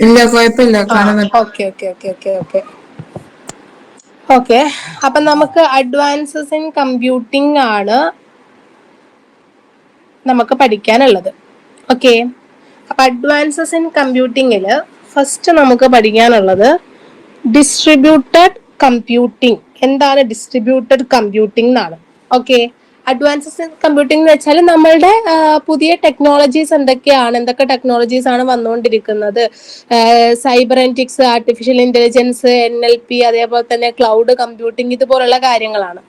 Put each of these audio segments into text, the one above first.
ഇല്ല, കുഴപ്പമില്ല, ആ കാണുന്നുണ്ട്. Okay okay okay okay okay okay. അപ്പൊ നമുക്ക് അഡ്വാൻസസ് ഇൻ കമ്പ്യൂട്ടിംഗ് ആണ് നമുക്ക് പഠിക്കാനുള്ളത്. ഓക്കെ. അപ്പൊ അഡ്വാൻസസ് ഇൻ കമ്പ്യൂട്ടിങ്ങില് ഫസ്റ്റ് നമുക്ക് പഠിക്കാനുള്ളത് ഡിസ്ട്രിബ്യൂട്ടഡ് കമ്പ്യൂട്ടിംഗ്. എന്താണ് ഡിസ്ട്രിബ്യൂട്ടഡ് കമ്പ്യൂട്ടിംഗ് എന്നാണ്. ഓക്കെ. അഡ്വാൻസസ് ഇൻ കമ്പ്യൂട്ടിംഗ് എന്ന് വെച്ചാൽ നമ്മളുടെ പുതിയ ടെക്നോളജീസ് എന്തൊക്കെയാണ്, എന്തൊക്കെ ടെക്നോളജീസ് ആണ് വന്നുകൊണ്ടിരിക്കുന്നത്, സൈബർനെറ്റിക്സ്, ആർട്ടിഫിഷ്യൽ ഇന്റലിജൻസ്, NLP, അതേപോലെ തന്നെ ക്ലൗഡ് കമ്പ്യൂട്ടിംഗ്, ഇതുപോലുള്ള കാര്യങ്ങളാണ്.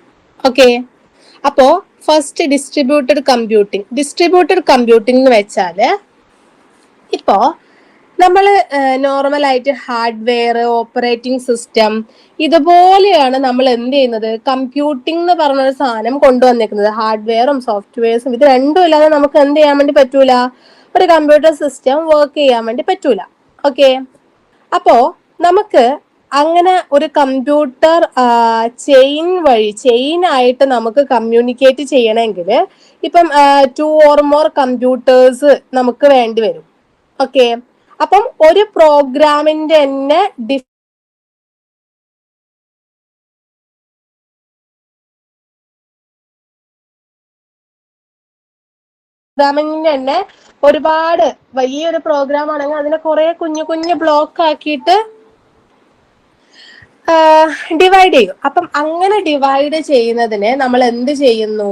ഓക്കെ. അപ്പോ ഫസ്റ്റ് ഡിസ്ട്രിബ്യൂട്ടഡ് കമ്പ്യൂട്ടിംഗ് എന്ന് വെച്ചാല് ഇപ്പോ നമ്മള് നോർമൽ ആയിട്ട് ഹാർഡ്വെയർ, ഓപ്പറേറ്റിംഗ് സിസ്റ്റം, ഇതുപോലെയാണ് നമ്മൾ എന്ത് ചെയ്യുന്നത്, കമ്പ്യൂട്ടിംഗ് എന്ന് പറഞ്ഞൊരു സാധനം കൊണ്ടുവന്നിരിക്കുന്നത്. ഹാർഡ്വെയറും സോഫ്റ്റ്വെയർസും ഇത് രണ്ടും ഇല്ലാതെ നമുക്ക് എന്ത് ചെയ്യാൻ വേണ്ടി പറ്റൂല, ഒരു കമ്പ്യൂട്ടർ സിസ്റ്റം വർക്ക് ചെയ്യാൻ വേണ്ടി പറ്റൂല. ഓക്കെ. അപ്പോ നമുക്ക് അങ്ങനെ ഒരു കമ്പ്യൂട്ടർ ചെയിൻ ആയിട്ട് നമുക്ക് കമ്മ്യൂണിക്കേറ്റ് ചെയ്യണമെങ്കിൽ ഇപ്പം 2 or more കമ്പ്യൂട്ടേഴ്സ് നമുക്ക് വേണ്ടി വരും. ഓക്കെ. അപ്പം ഒരു പ്രോഗ്രാമിന്റെ തന്നെ ഒരുപാട് വലിയൊരു പ്രോഗ്രാം ആണെങ്കിൽ അതിനെ കുറെ കുഞ്ഞു കുഞ്ഞു ബ്ലോക്ക് ആക്കിയിട്ട് ഡിവൈഡ് ചെയ്യും. അപ്പം അങ്ങനെ ഡിവൈഡ് ചെയ്യുന്നതിനെ നമ്മൾ എന്ത് ചെയ്യുന്നു,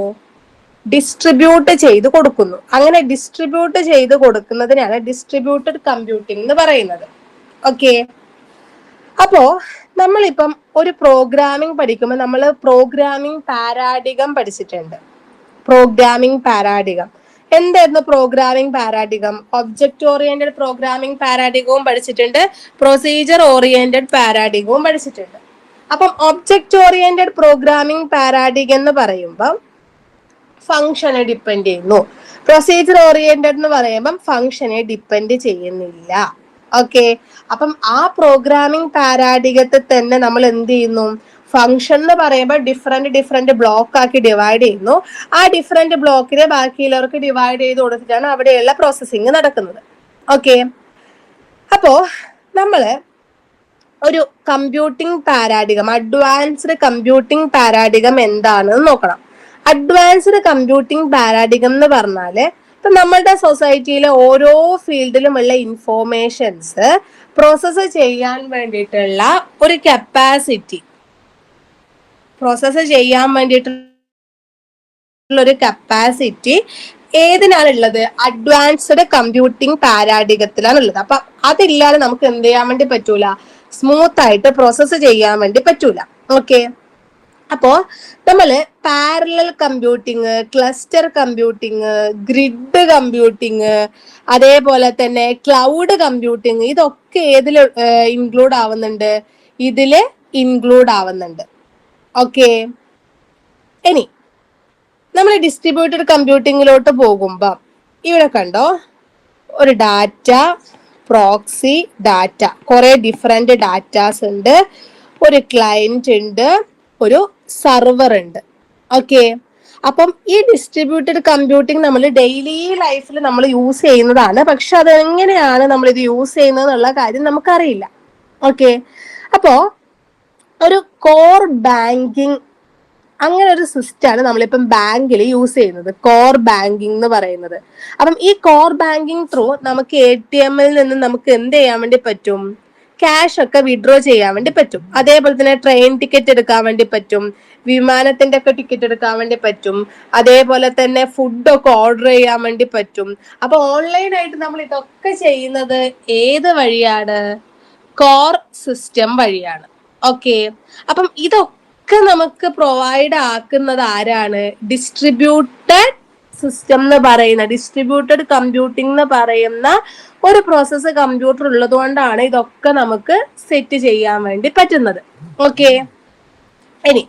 ഡിസ്ട്രിബ്യൂട്ട് ചെയ്ത് കൊടുക്കുന്നു. അങ്ങനെ ഡിസ്ട്രിബ്യൂട്ട് ചെയ്ത് കൊടുക്കുന്നതിനാണ് ഡിസ്ട്രിബ്യൂട്ടഡ് കമ്പ്യൂട്ടിംഗ് എന്ന് പറയുന്നത്. ഓക്കെ. അപ്പോ നമ്മളിപ്പം ഒരു പ്രോഗ്രാമിംഗ് പഠിക്കുമ്പോൾ നമ്മൾ പ്രോഗ്രാമിംഗ് പാരാഡിഗം പഠിച്ചിട്ടുണ്ട്. പ്രോഗ്രാമിംഗ് പാരാഡിഗം എന്തായിരുന്നു? പ്രോഗ്രാമിംഗ് പാരാഡിഗം ഒബ്ജക്റ്റ് ഓറിയന്റഡ് പ്രോഗ്രാമിംഗ് പാരാഡിഗവും പഠിച്ചിട്ടുണ്ട്, പ്രൊസീജിയർ ഓറിയന്റഡ് പാരാഡിഗവും പഠിച്ചിട്ടുണ്ട്. അപ്പം ഒബ്ജക്റ്റ് ഓറിയന്റഡ് പ്രോഗ്രാമിംഗ് പാരാഡിഗം എന്ന് പറയുമ്പോൾ ഫംഗ്ഷനെ ഡിപ്പെൻഡ് ചെയ്യുന്നു. പ്രൊസീജിയർ ഓറിയന്റഡ് എന്ന് പറയുമ്പം ഫംഗ്ഷനെ ഡിപ്പെൻഡ് ചെയ്യുന്നില്ല. ഓക്കെ. അപ്പം ആ പ്രോഗ്രാമിംഗ് പാരാഡിഗത്തിൽ തന്നെ നമ്മൾ എന്ത് ചെയ്യുന്നു, ഫംഗ്ഷൻ എന്ന് പറയുമ്പോൾ ഡിഫറെന്റ് ബ്ലോക്ക് ആക്കി ഡിവൈഡ് ചെയ്യുന്നു. ആ ഡിഫറെന്റ് ബ്ലോക്കിനെ ബാക്കിയുള്ളവർക്ക് ഡിവൈഡ് ചെയ്ത് കൊടുത്തിട്ടാണ് അവിടെയുള്ള പ്രോസസ്സിങ് നടക്കുന്നത്. ഓക്കെ. അപ്പോ നമ്മള് ഒരു കമ്പ്യൂട്ടിംഗ് പാരാഡിഗം, അഡ്വാൻസ്ഡ് കമ്പ്യൂട്ടിംഗ് പാരാഡിഗം എന്താണെന്ന് നോക്കണം. അഡ്വാൻസ്ഡ് കമ്പ്യൂട്ടിംഗ് പാരാഡിഗം എന്ന് പറഞ്ഞാല് ഇപ്പൊ നമ്മളുടെ സൊസൈറ്റിയിലെ ഓരോ ഫീൽഡിലുമുള്ള ഇൻഫോർമേഷൻസ് പ്രോസസ്സ് ചെയ്യാൻ വേണ്ടിയിട്ടുള്ള ഒരു കപ്പാസിറ്റി, ഏതിനാണുള്ളത്? അഡ്വാൻസ്ഡ് കമ്പ്യൂട്ടിംഗ് പാരാഡിഗത്തിലാണുള്ളത്. അപ്പൊ അതില്ലാതെ നമുക്ക് എന്ത് ചെയ്യാൻ വേണ്ടി പറ്റൂല, സ്മൂത്ത് ആയിട്ട് പ്രോസസ്സ് ചെയ്യാൻ വേണ്ടി പറ്റൂല. ഓക്കെ. അപ്പോ നമ്മള് parallel computing, cluster computing, grid computing, അതേപോലെ തന്നെ ക്ലൗഡ് കമ്പ്യൂട്ടിങ്, ഇതൊക്കെ ഏതിൽ ഇൻക്ലൂഡ് ആവുന്നുണ്ട്? ഇതില് ഇൻക്ലൂഡ് ആവുന്നുണ്ട്. ഓക്കെ. ഇനി നമ്മൾ ഡിസ്ട്രിബ്യൂട്ടഡ് കമ്പ്യൂട്ടിങ്ങിലോട്ട് പോകുമ്പോ ഇവിടെ കണ്ടോ, ഒരു ഡാറ്റ, പ്രോക്സി, ഡാറ്റ, കുറെ ഡിഫറെന്റ് ഡാറ്റാസ് ഉണ്ട്, ഒരു ക്ലയന്റ് ഉണ്ട്, ഒരു സെർവർ ഉണ്ട്. ഓക്കെ. അപ്പം ഈ ഡിസ്ട്രിബ്യൂട്ടഡ് കമ്പ്യൂട്ടിംഗ് നമ്മൾ ഡെയിലി ലൈഫിൽ നമ്മൾ യൂസ് ചെയ്യുന്നതാണ്. പക്ഷെ അത് എങ്ങനെയാണ് നമ്മൾ ഇത് യൂസ് ചെയ്യുന്നത് എന്നുള്ള കാര്യം നമുക്കറിയില്ല. ഓക്കെ. അപ്പോ ഒരു കോർ ബാങ്കിങ്, അങ്ങനെ ഒരു സിസ്റ്റമാണ് നമ്മളിപ്പം ബാങ്കിൽ യൂസ് ചെയ്യുന്നത്, കോർ ബാങ്കിങ് എന്ന് പറയുന്നത്. അപ്പം ഈ കോർ ബാങ്കിങ് ത്രൂ നമുക്ക് ATM-ൽ നിന്ന് നമുക്ക് എന്ത് ചെയ്യാൻ വേണ്ടി പറ്റും, ക്യാഷ് ഒക്കെ വിഡ്രോ ചെയ്യാൻ വേണ്ടി പറ്റും. അതേപോലെ തന്നെ ട്രെയിൻ ടിക്കറ്റ് എടുക്കാൻ വേണ്ടി പറ്റും, വിമാനത്തിന്റെ ഒക്കെ ടിക്കറ്റ് എടുക്കാൻ വേണ്ടി പറ്റും, അതേപോലെ തന്നെ ഫുഡൊക്കെ ഓർഡർ ചെയ്യാൻ വേണ്ടി പറ്റും. അപ്പൊ ഓൺലൈനായിട്ട് നമ്മൾ ഇതൊക്കെ ചെയ്യുന്നത് ഏത് വഴിയാണ്? കോർ സിസ്റ്റം വഴിയാണ്. ഓക്കെ. അപ്പം ഇതൊക്കെ നമുക്ക് പ്രൊവൈഡ് ആക്കുന്നത് ആരാണ്? ഡിസ്ട്രിബ്യൂട്ടഡ് സിസ്റ്റം എന്ന് പറയുന്ന, ഡിസ്ട്രിബ്യൂട്ടഡ് കമ്പ്യൂട്ടിംഗ് എന്ന് പറയുന്ന ഒരു പ്രോസസ്സ് കമ്പ്യൂട്ടർ ഉള്ളത് കൊണ്ടാണ് ഇതൊക്കെ നമുക്ക് സെറ്റ് ചെയ്യാൻ വേണ്ടി പറ്റുന്നത്. ഓക്കെ. ഇനി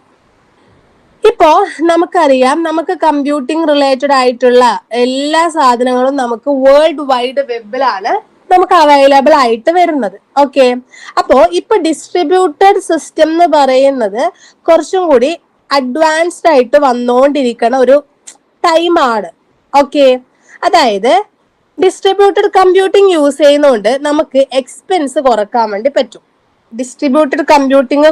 ഇപ്പോ നമുക്കറിയാം, നമുക്ക് കമ്പ്യൂട്ടിംഗ് റിലേറ്റഡ് ആയിട്ടുള്ള എല്ലാ സാധനങ്ങളും നമുക്ക് വേൾഡ് വൈഡ് വെബിലാണ് നമുക്ക് അവൈലബിൾ ആയിട്ട് വരുന്നത്. ഓക്കെ. അപ്പോ ഇപ്പൊ ഡിസ്ട്രിബ്യൂട്ടഡ് സിസ്റ്റം എന്ന് പറയുന്നത് കുറച്ചും കൂടി അഡ്വാൻസ്ഡ് ആയിട്ട് വന്നുകൊണ്ടിരിക്കണ ഒരു ടൈമാണ്. ഓക്കെ. അതായത് ഡിസ്ട്രിബ്യൂട്ടഡ് കമ്പ്യൂട്ടിംഗ് യൂസ് ചെയ്യുന്നതുകൊണ്ട് നമുക്ക് എക്സ്പെൻസ് കുറക്കാൻ വേണ്ടി പറ്റും. ഡിസ്ട്രിബ്യൂട്ടഡ് കമ്പ്യൂട്ടിംഗ്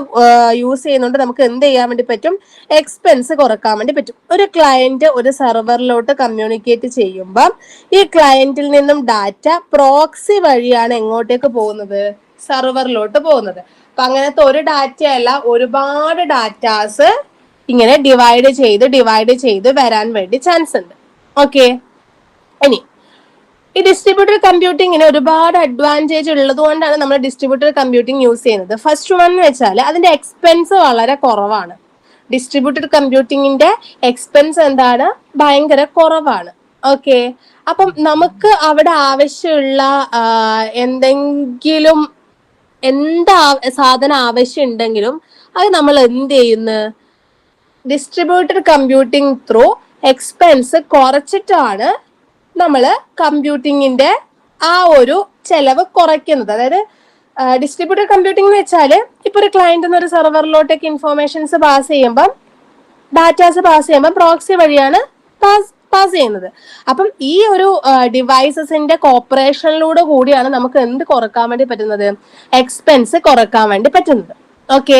യൂസ് ചെയ്യുന്നതുകൊണ്ട് നമുക്ക് എന്ത് ചെയ്യാൻ വേണ്ടി പറ്റും? എക്സ്പെൻസ് കുറക്കാൻ വേണ്ടി പറ്റും. ഒരു ക്ലയന്റ് ഒരു സെർവറിലോട്ട് കമ്മ്യൂണിക്കേറ്റ് ചെയ്യുമ്പോൾ ഈ ക്ലയന്റിൽ നിന്നും ഡാറ്റ പ്രോക്സി വഴിയാണ് എങ്ങോട്ടേക്ക് പോകുന്നത്? സെർവറിലോട്ട് പോകുന്നത്. അപ്പൊ അങ്ങനത്തെ ഒരു ഡാറ്റയല്ല, ഒരുപാട് ഡാറ്റാസ് ഇങ്ങനെ ഡിവൈഡ് ചെയ്ത് വരാൻ വേണ്ടി ചാൻസ് ഉണ്ട്. ഓക്കെ, ഇനി ഈ ഡിസ്ട്രിബ്യൂട്ടഡ് കമ്പ്യൂട്ടിങ്ങിന് ഒരുപാട് അഡ്വാൻറ്റേജ് ഉള്ളത് കൊണ്ടാണ് നമ്മൾ ഡിസ്ട്രിബ്യൂട്ടഡ് കമ്പ്യൂട്ടിംഗ് യൂസ് ചെയ്യുന്നത്. ഫസ്റ്റ് വൺ എന്ന് വെച്ചാൽ അതിന്റെ എക്സ്പെൻസ് വളരെ കുറവാണ്. ഡിസ്ട്രിബ്യൂട്ടഡ് കമ്പ്യൂട്ടിങ്ങിന്റെ എക്സ്പെൻസ് എന്താണ്? ഭയങ്കര കുറവാണ്. ഓക്കെ, അപ്പം നമുക്ക് അവിടെ ആവശ്യമുള്ള എന്തെങ്കിലും സാധനം ആവശ്യം ഉണ്ടെങ്കിലും അത് നമ്മൾ എന്ത് ചെയ്യുന്നു? ഡിസ്ട്രിബ്യൂട്ടഡ് കമ്പ്യൂട്ടിംഗ് ത്രൂ എക്സ്പെൻസ് കുറച്ചിട്ടാണ് നമ്മൾ കമ്പ്യൂട്ടിങ്ങിന്റെ ആ ഒരു ചെലവ് കുറയ്ക്കുന്നത്. അതായത് ഡിസ്ട്രിബ്യൂട്ടഡ് കമ്പ്യൂട്ടിംഗ് എന്ന് വെച്ചാൽ ഇപ്പൊ ഒരു ക്ലയന്റ് എന്നൊരു സെർവറിലോട്ടേക്ക് ഇൻഫോർമേഷൻസ് പാസ് ചെയ്യുമ്പോൾ ഡാറ്റാസ് പാസ് ചെയ്യുമ്പോൾ പ്രോക്സി വഴിയാണ് പാസ് ചെയ്യുന്നത്. അപ്പം ഈ ഒരു ഡിവൈസസിന്റെ കോപ്പറേഷനിലൂടെ കൂടിയാണ് നമുക്ക് എന്ത് കുറക്കാൻ വേണ്ടി പറ്റുന്നത്? എക്സ്പെൻസ് കുറക്കാൻ വേണ്ടി പറ്റുന്നത്. ഓക്കെ,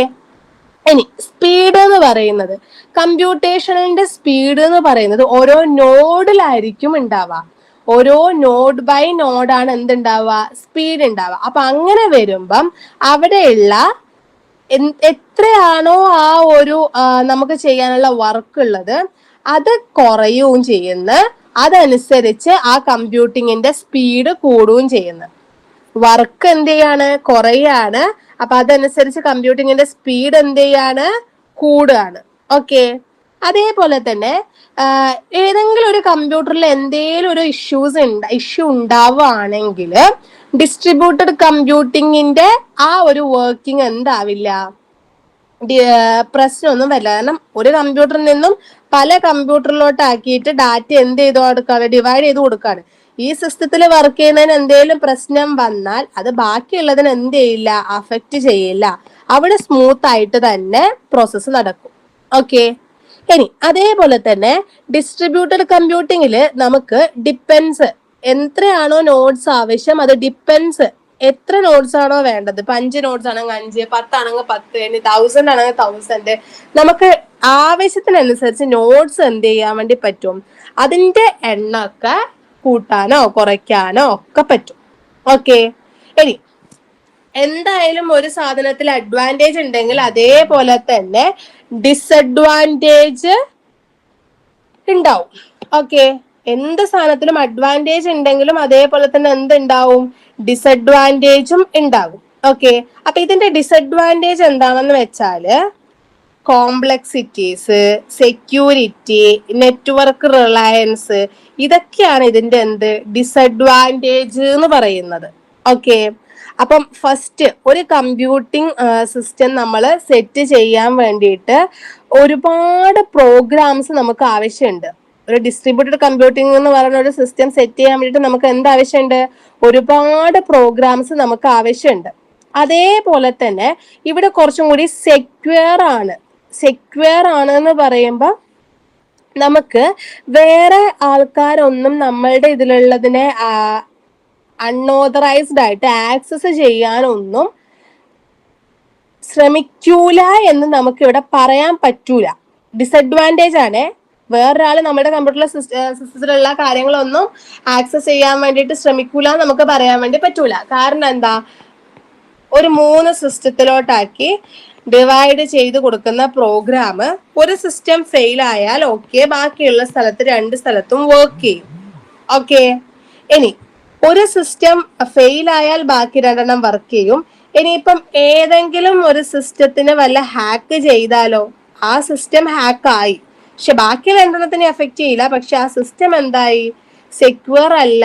ഇനി സ്പീഡ് എന്ന് പറയുന്നത്, കമ്പ്യൂട്ടേഷനിന്റെ സ്പീഡ് എന്ന് പറയുന്നത് ഓരോ നോഡിലായിരിക്കും ഉണ്ടാവുക. ഓരോ നോഡ് ബൈ നോഡാണ് എന്തുണ്ടാവുക? സ്പീഡ് ഉണ്ടാവുക. അപ്പൊ അങ്ങനെ വരുമ്പം അവിടെയുള്ള എത്രയാണോ ആ ഒരു നമുക്ക് ചെയ്യാനുള്ള വർക്ക് ഉള്ളത് അത് കുറയുകയും ചെയ്യുന്നു. അതനുസരിച്ച് ആ കമ്പ്യൂട്ടിങ്ങിന്റെ സ്പീഡ് കൂടുകയും ചെയ്യുന്നു. വർക്ക് എന്ത് ചെയ്യാണ്? കുറയാണ്. അപ്പൊ അതനുസരിച്ച് കമ്പ്യൂട്ടിങ്ങിന്റെ സ്പീഡ് എന്ത് ചെയ്യാണ്? കൂടുകയാണ്. ഓക്കെ, അതേപോലെ തന്നെ ഏതെങ്കിലും ഒരു കമ്പ്യൂട്ടറിൽ എന്തെങ്കിലും ഒരു ഇഷ്യൂ ഉണ്ടാവുകയാണെങ്കിൽ ഡിസ്ട്രിബ്യൂട്ടഡ് കമ്പ്യൂട്ടിങ്ങിന്റെ ആ ഒരു വർക്കിംഗ് എന്താവില്ല? പ്രശ്നമൊന്നും വരില്ല. കാരണം ഒരു കമ്പ്യൂട്ടറിൽ നിന്നും പല കമ്പ്യൂട്ടറിലോട്ടാക്കിയിട്ട് ഡാറ്റ എന്ത് ചെയ്ത് കൊടുക്കാണ്? ഡിവൈഡ് ചെയ്ത് കൊടുക്കാണ്. ഈ സിസ്റ്റത്തിൽ വർക്ക് ചെയ്യുന്നതിന് എന്തെങ്കിലും പ്രശ്നം വന്നാൽ അത് ബാക്കിയുള്ളതിന് എന്ത് ചെയ്യില്ല? അഫക്റ്റ് ചെയ്യില്ല. അവിടെ സ്മൂത്ത് ആയിട്ട് തന്നെ പ്രോസസ്സ് നടക്കും. ഓക്കെ, ഇനി അതേപോലെ തന്നെ ഡിസ്ട്രിബ്യൂട്ടഡ് കമ്പ്യൂട്ടിങ്ങിൽ നമുക്ക് ഡിപ്പെൻസ്, എത്രയാണോ നോട്ട്സ് ആവശ്യം അത് ഡിപ്പെൻസ്, എത്ര നോട്ട്സ് ആണോ വേണ്ടത്? ഇപ്പൊ 5 നോട്ട്സ് ആണെങ്കിൽ 5, 10 ആണെങ്കിൽ 10, ഇനി 1000 ആണെങ്കിൽ 1000. നമുക്ക് ആവശ്യത്തിനനുസരിച്ച് നോട്ട്സ് എന്ത് ചെയ്യാൻ വേണ്ടി പറ്റും? അതിന്റെ എണ്ണമൊക്കെ കൂട്ടാനോ കുറയ്ക്കാനോ ഒക്കെ പറ്റും. ഓക്കെ, ഇനി എന്തായാലും ഒരു സാധനത്തിൽ അഡ്വാൻറ്റേജ് ഉണ്ടെങ്കിൽ അതേപോലെ തന്നെ ഡിസഡ്വാൻറ്റേജ് ഉണ്ടാവും. ഓക്കെ, എന്ത് സാധനത്തിലും അഡ്വാൻറ്റേജ് ഉണ്ടെങ്കിലും അതേപോലെ തന്നെ എന്തുണ്ടാവും? ഡിസഡ്വാൻറ്റേജും ഉണ്ടാകും. ഓക്കെ, അപ്പൊ ഇതിന്റെ ഡിസഡ്വാൻറ്റേജ് എന്താണെന്ന് വെച്ചാല് കോംപ്ലക്സിറ്റീസ്, സെക്യൂരിറ്റി, നെറ്റ്വർക്ക് റിലയൻസ്, ഇതൊക്കെയാണ് ഇതിന്റെ ഡിസഡ്വാൻറ്റേജ് എന്ന് പറയുന്നത്. ഓക്കെ, അപ്പം ഫസ്റ്റ് ഒരു കമ്പ്യൂട്ടിംഗ് സിസ്റ്റം നമ്മൾ സെറ്റ് ചെയ്യാൻ വേണ്ടിയിട്ട് ഒരുപാട് പ്രോഗ്രാംസ് നമുക്ക് ആവശ്യമുണ്ട്. ഒരു ഡിസ്ട്രിബ്യൂട്ടഡ് കമ്പ്യൂട്ടിംഗ് എന്ന് പറയുന്ന ഒരു സിസ്റ്റം സെറ്റ് ചെയ്യാൻ വേണ്ടിയിട്ട് നമുക്ക് എന്താവശ്യമുണ്ട്? ഒരുപാട് പ്രോഗ്രാംസ് നമുക്ക് ആവശ്യമുണ്ട്. അതേപോലെ തന്നെ ഇവിടെ കുറച്ചും കൂടി സെക്യൂർ ആണ് എന്ന് പറയുമ്പോൾ നമുക്ക് വേറെ ആൾക്കാരൊന്നും നമ്മളുടെ ഇതിലുള്ളതിനെ അൺഓതറൈസ്ഡ് ആയിട്ട് ആക്സസ് ചെയ്യാനൊന്നും ശ്രമിക്കൂല എന്ന് നമുക്ക് ഇവിടെ പറയാൻ പറ്റൂല. ഡിസഡ്വാൻറ്റേജ് ആണ്. വേറൊരാൾ നമ്മുടെ കമ്പ്യൂട്ടറിലെ സിസ്റ്റത്തിലുള്ള കാര്യങ്ങളൊന്നും ആക്സസ് ചെയ്യാൻ വേണ്ടിയിട്ട് ശ്രമിക്കൂല എന്ന് നമുക്ക് പറയാൻ വേണ്ടി പറ്റൂല. കാരണം എന്താ? ഒരു 3 സിസ്റ്റത്തിലോട്ടാക്കി ഡിവൈഡ് ചെയ്ത് കൊടുക്കുന്ന പ്രോഗ്രാം ഒരു സിസ്റ്റം ഫെയിൽ ആയാൽ ഓക്കെ, ബാക്കിയുള്ള 2 സ്ഥലത്തും വർക്ക് ചെയ്യും. ഓക്കെ, ഇനി ഒരു സിസ്റ്റം ഫെയിൽ ആയാൽ ബാക്കി 2 വർക്ക് ചെയ്യും. ഇനിയിപ്പം ഏതെങ്കിലും ഒരു സിസ്റ്റത്തിന് വല്ല ഹാക്ക് ചെയ്താലോ, ആ സിസ്റ്റം ഹാക്കായി, പക്ഷെ ബാക്കി 2 എഫക്റ്റ് ചെയ്യില്ല. പക്ഷെ ആ സിസ്റ്റം എന്തായി? സെക്യൂർ അല്ല,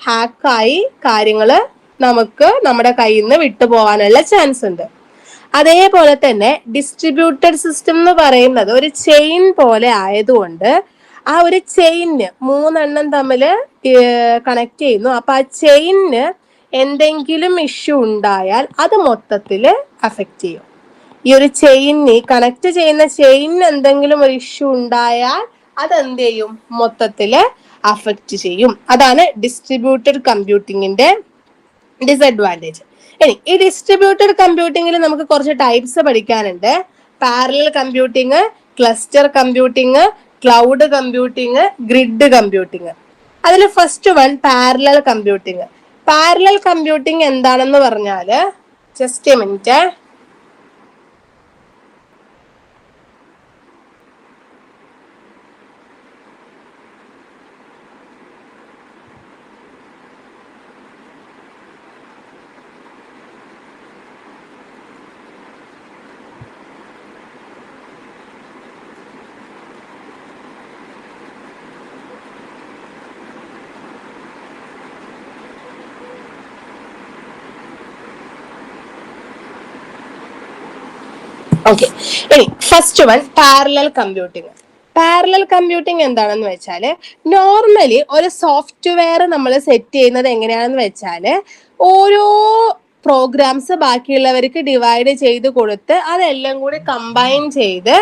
ഹാക്കായി, കാര്യങ്ങള് നമുക്ക് നമ്മുടെ കയ്യിൽ നിന്ന് വിട്ടുപോകാനുള്ള ചാൻസ് ഉണ്ട്. അതേപോലെ തന്നെ ഡിസ്ട്രിബ്യൂട്ടഡ് സിസ്റ്റം എന്ന് പറയുന്നത് ഒരു ചെയിൻ പോലെ ആയതുകൊണ്ട് ആ ഒരു ചെയിന് 3 തമ്മിൽ കണക്ട് ചെയ്യുന്നു. അപ്പൊ ആ ചെയിന് എന്തെങ്കിലും ഇഷ്യൂ ഉണ്ടായാൽ അത് മൊത്തത്തിൽ അഫക്റ്റ് ചെയ്യും. ഈ ഒരു ചെയിന് കണക്ട് ചെയ്യുന്ന ചെയിനിന് എന്തെങ്കിലും ഒരു ഇഷ്യൂ ഉണ്ടായാൽ അതെന്ത് ചെയ്യും? മൊത്തത്തിൽ അഫക്റ്റ് ചെയ്യും. അതാണ് ഡിസ്ട്രിബ്യൂട്ടഡ് കമ്പ്യൂട്ടിങ്ങിന്റെ ഡിസഡ്വാൻറ്റേജ്. ഇനി ഈ ഡിസ്ട്രിബ്യൂട്ടഡ് കമ്പ്യൂട്ടിങ്ങിൽ നമുക്ക് കുറച്ച് ടൈപ്സ് പഠിക്കാനുണ്ട്. Parallel computing, cluster computing, cloud computing, grid computing. അതിൽ first one parallel computing. Parallel computing എന്താണെന്ന് പറഞ്ഞാല്, ജസ്റ്റ് എ മിനിറ്റ്, ഓക്കെ. ഇനി first one parallel computing. Parallel computing എന്താണെന്ന് വെച്ചാൽ, നോർമലി ഒരു സോഫ്റ്റ്വെയർ നമ്മൾ സെറ്റ് ചെയ്യുന്നത് എങ്ങനെയാണെന്ന് വെച്ചാൽ, ഓരോ പ്രോഗ്രാംസ് ബാക്കിയുള്ളവർക്ക് ഡിവൈഡ് ചെയ്ത് കൊടുത്ത് അതെല്ലാം കൂടി കമ്പൈൻ ചെയ്ത്